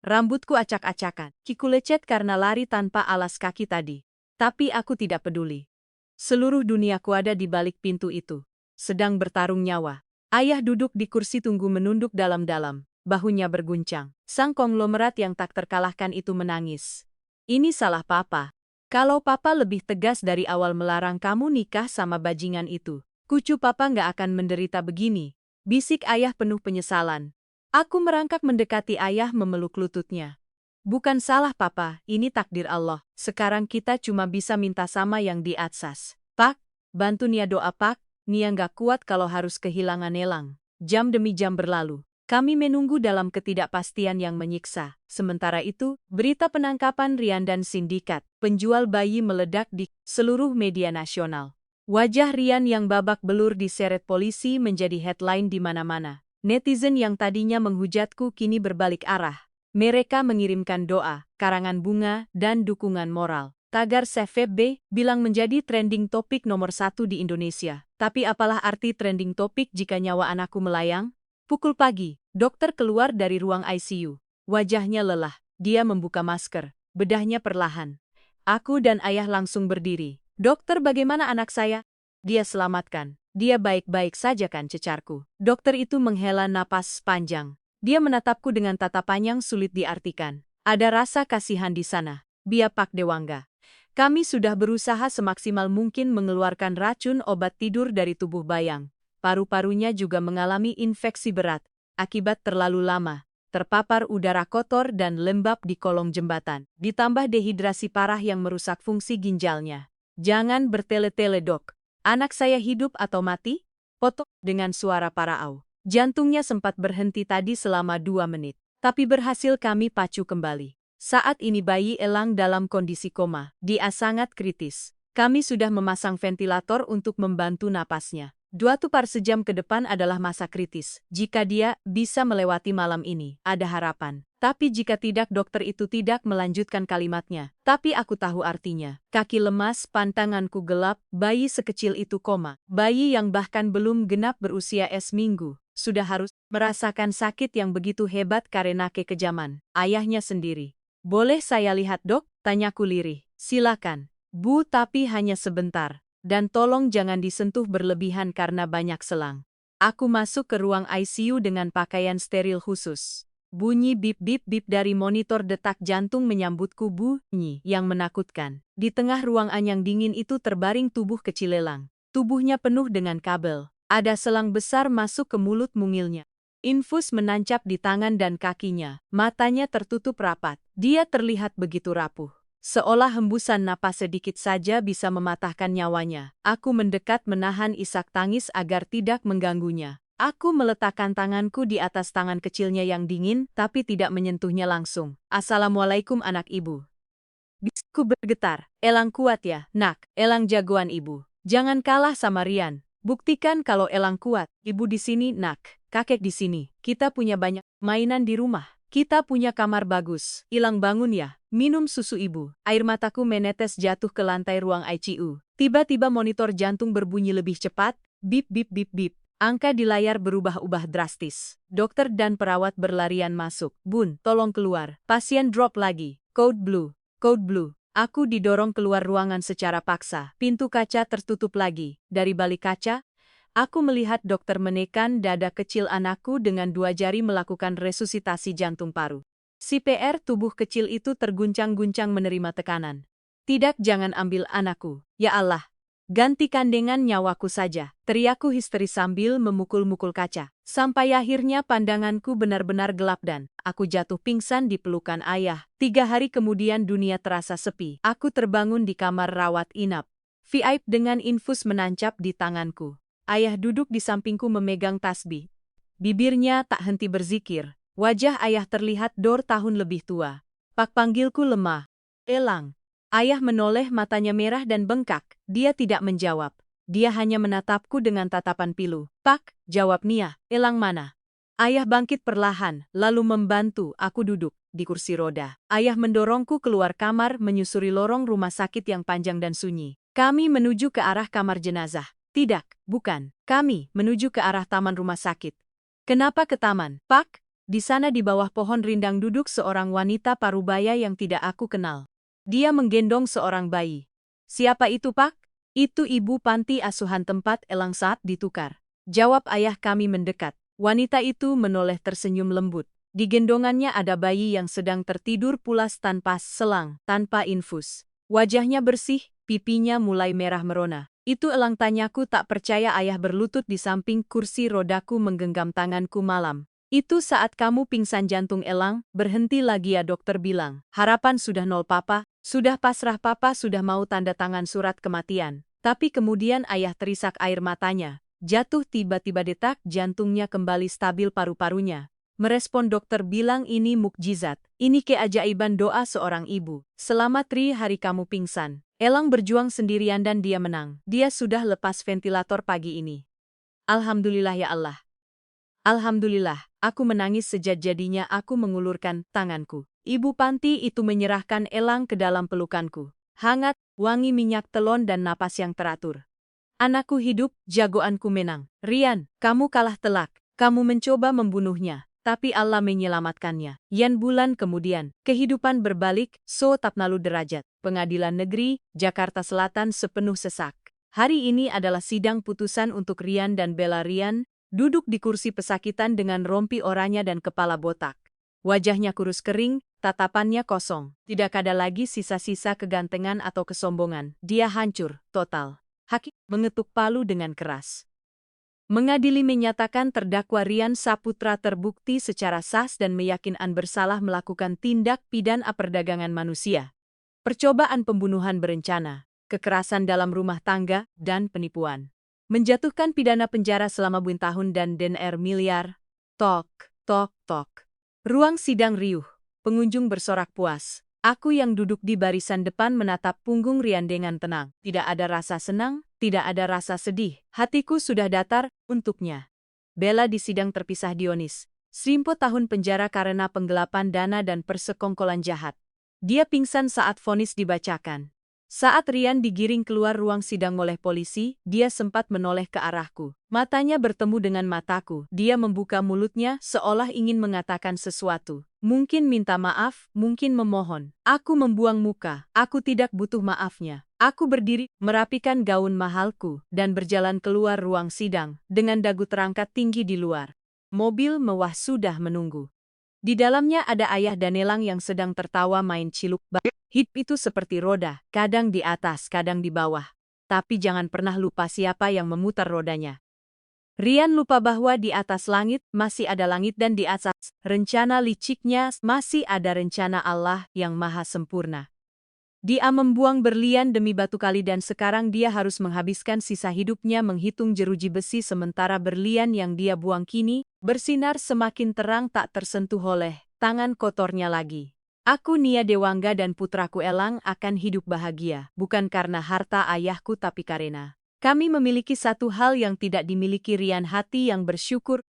Rambutku acak-acakan. Kiku lecet karena lari tanpa alas kaki tadi. Tapi aku tidak peduli. Seluruh duniaku ada di balik pintu itu. Sedang bertarung nyawa. Ayah duduk di kursi tunggu menunduk dalam-dalam. Bahunya berguncang. Sang konglomerat yang tak terkalahkan itu menangis. Ini salah papa. Kalau papa lebih tegas dari awal melarang kamu nikah sama bajingan itu, kucu papa nggak akan menderita begini. Bisik ayah penuh penyesalan. Aku merangkak mendekati ayah memeluk lututnya. Bukan salah papa, ini takdir Allah. Sekarang kita cuma bisa minta sama yang di atas. Pak, bantu Nia doa Pak. Nia nggak kuat kalau harus kehilangan Elang. Jam demi jam berlalu. Kami menunggu dalam ketidakpastian yang menyiksa. Sementara itu, berita penangkapan Rian dan sindikat penjual bayi meledak di seluruh media nasional. Wajah Rian yang babak belur diseret polisi menjadi headline di mana-mana. Netizen yang tadinya menghujatku kini berbalik arah. Mereka mengirimkan doa, karangan bunga, dan dukungan moral. Tagar Save B bilang menjadi trending topik nomor 1 di Indonesia. Tapi apalah arti trending topik jika nyawa anakku melayang? Pukul pagi, dokter keluar dari ruang ICU. Wajahnya lelah, dia membuka masker, bedahnya perlahan. Aku dan ayah langsung berdiri. Dokter, bagaimana anak saya? Dia selamatkan. Dia baik-baik saja kan, cecarku. Dokter itu menghela napas panjang. Dia menatapku dengan tatapan yang sulit diartikan. Ada rasa kasihan di sana. Bia Pak Dewangga. Kami sudah berusaha semaksimal mungkin mengeluarkan racun obat tidur dari tubuh Bayang. Paru-parunya juga mengalami infeksi berat. Akibat terlalu lama, terpapar udara kotor dan lembab di kolong jembatan. Ditambah dehidrasi parah yang merusak fungsi ginjalnya. Jangan bertele-tele dok. Anak saya hidup atau mati? Potong dengan suara paraau. Jantungnya sempat berhenti tadi selama 2 menit. Tapi berhasil kami pacu kembali. Saat ini bayi Elang dalam kondisi koma. Dia sangat kritis. Kami sudah memasang ventilator untuk membantu napasnya. 2 per sejam ke depan adalah masa kritis. Jika dia bisa melewati malam ini, ada harapan. Tapi jika tidak, dokter itu tidak melanjutkan kalimatnya. Tapi aku tahu artinya. Kaki lemas, pandanganku gelap, bayi sekecil itu koma. Bayi yang bahkan belum genap berusia seminggu, sudah harus merasakan sakit yang begitu hebat karena kekejaman ayahnya sendiri. Boleh saya lihat dok? Tanyaku lirih. Silakan. Bu, tapi hanya sebentar. Dan tolong jangan disentuh berlebihan karena banyak selang. Aku masuk ke ruang ICU dengan pakaian steril khusus. Bunyi bip-bip-bip dari monitor detak jantung menyambutku, bunyi yang menakutkan. Di tengah ruang yang dingin itu terbaring tubuh kecil Elang. Tubuhnya penuh dengan kabel. Ada selang besar masuk ke mulut mungilnya. Infus menancap di tangan dan kakinya. Matanya tertutup rapat. Dia terlihat begitu rapuh. Seolah hembusan napas sedikit saja bisa mematahkan nyawanya. Aku mendekat menahan isak tangis agar tidak mengganggunya. Aku meletakkan tanganku di atas tangan kecilnya yang dingin, tapi tidak menyentuhnya langsung. Assalamualaikum anak ibu. Bisikku bergetar. Elang kuat ya, nak. Elang jagoan ibu. Jangan kalah sama Rian. Buktikan kalau Elang kuat. Ibu di sini, nak. Kakek di sini. Kita punya banyak mainan di rumah. Kita punya kamar bagus. Elang bangun ya. Minum susu ibu. Air mataku menetes jatuh ke lantai ruang ICU. Tiba-tiba monitor jantung berbunyi lebih cepat. Bip bip bip bip. Angka di layar berubah-ubah drastis. Dokter dan perawat berlarian masuk. Bun, tolong keluar. Pasien drop lagi. Code blue. Code blue. Aku didorong keluar ruangan secara paksa. Pintu kaca tertutup lagi. Dari balik kaca, aku melihat dokter menekan dada kecil anakku dengan 2 jari melakukan resusitasi jantung paru. CPR tubuh kecil itu terguncang-guncang menerima tekanan. Tidak, jangan ambil anakku. Ya Allah. Gantikan dengan nyawaku saja. Teriakku histeris sambil memukul-mukul kaca. Sampai akhirnya pandanganku benar-benar gelap dan aku jatuh pingsan di pelukan ayah. 3 hari kemudian dunia terasa sepi. Aku terbangun di kamar rawat inap. VIP dengan infus menancap di tanganku. Ayah duduk di sampingku memegang tasbih. Bibirnya tak henti berzikir. Wajah ayah terlihat 2 tahun lebih tua. Pak panggilku lemah. Elang. Ayah menoleh, matanya merah dan bengkak. Dia tidak menjawab. Dia hanya menatapku dengan tatapan pilu. Pak, jawab Nia. Elang mana? Ayah bangkit perlahan, lalu membantu aku duduk di kursi roda. Ayah mendorongku keluar kamar menyusuri lorong rumah sakit yang panjang dan sunyi. Kami menuju ke arah kamar jenazah. Tidak, bukan. Kami menuju ke arah taman rumah sakit. Kenapa ke taman, Pak? Di sana di bawah pohon rindang duduk seorang wanita parubaya yang tidak aku kenal. Dia menggendong seorang bayi. Siapa itu, Pak? Itu ibu panti asuhan tempat Elang saat ditukar. Jawab ayah kami mendekat. Wanita itu menoleh tersenyum lembut. Di gendongannya ada bayi yang sedang tertidur pulas tanpa selang, tanpa infus. Wajahnya bersih, pipinya mulai merah merona. Itu Elang, tanyaku tak percaya. Ayah berlutut di samping kursi rodaku menggenggam tanganku. Malam itu saat kamu pingsan. Jantung Elang berhenti lagi ya, dokter bilang. Harapan sudah nol, Papa. Sudah pasrah, Papa sudah mau tanda tangan surat kematian. Tapi kemudian ayah terisak air matanya. Jatuh tiba-tiba, detak jantungnya kembali stabil, paru-parunya merespon. Dokter bilang ini mukjizat. Ini keajaiban doa seorang ibu. Selama 3 hari kamu pingsan. Elang berjuang sendirian dan dia menang. Dia sudah lepas ventilator pagi ini. Alhamdulillah ya Allah. Alhamdulillah, aku menangis sejad-jadinya. Aku mengulurkan tanganku. Ibu panti itu menyerahkan Elang ke dalam pelukanku. Hangat, wangi minyak telon dan napas yang teratur. Anakku hidup, jagoanku menang. Rian, kamu kalah telak. Kamu mencoba membunuhnya, tapi Allah menyelamatkannya. Yan bulan kemudian, kehidupan berbalik, so tapnalu derajat. Pengadilan Negeri, Jakarta Selatan sepenuh sesak. Hari ini adalah sidang putusan untuk Rian dan Bella. Rian duduk di kursi pesakitan dengan rompi oranye dan kepala botak. Wajahnya kurus kering, tatapannya kosong. Tidak ada lagi sisa-sisa kegantengan atau kesombongan. Dia hancur, total. Hakim mengetuk palu dengan keras. Mengadili menyatakan terdakwa Rian Saputra terbukti secara sah dan meyakinkan bersalah melakukan tindak pidana perdagangan manusia, percobaan pembunuhan berencana, kekerasan dalam rumah tangga, dan penipuan. Menjatuhkan pidana penjara selama 2 tahun dan denda miliar. Tok, tok, tok. Ruang sidang riuh. Pengunjung bersorak puas. Aku yang duduk di barisan depan menatap punggung Rian dengan tenang. Tidak ada rasa senang, tidak ada rasa sedih. Hatiku sudah datar untuknya. Bella di sidang terpisah. Dionis, 10 tahun penjara karena penggelapan dana dan persekongkolan jahat. Dia pingsan saat vonis dibacakan. Saat Rian digiring keluar ruang sidang oleh polisi, dia sempat menoleh ke arahku. Matanya bertemu dengan mataku. Dia membuka mulutnya seolah ingin mengatakan sesuatu. Mungkin minta maaf, mungkin memohon. Aku membuang muka. Aku tidak butuh maafnya. Aku berdiri, merapikan gaun mahalku, dan berjalan keluar ruang sidang, dengan dagu terangkat tinggi di luar. Mobil mewah sudah menunggu. Di dalamnya ada ayah dan Elang yang sedang tertawa main ciluk balik. Hidup itu seperti roda, kadang di atas, kadang di bawah. Tapi jangan pernah lupa siapa yang memutar rodanya. Rian lupa bahwa di atas langit masih ada langit dan di atas rencana liciknya masih ada rencana Allah yang maha sempurna. Dia membuang berlian demi batu kali dan sekarang dia harus menghabiskan sisa hidupnya menghitung jeruji besi sementara berlian yang dia buang kini bersinar semakin terang tak tersentuh oleh tangan kotornya lagi. Aku Nia Dewangga dan putraku Elang akan hidup bahagia, bukan karena harta ayahku tapi karena kami memiliki satu hal yang tidak dimiliki Rian, hati yang bersyukur.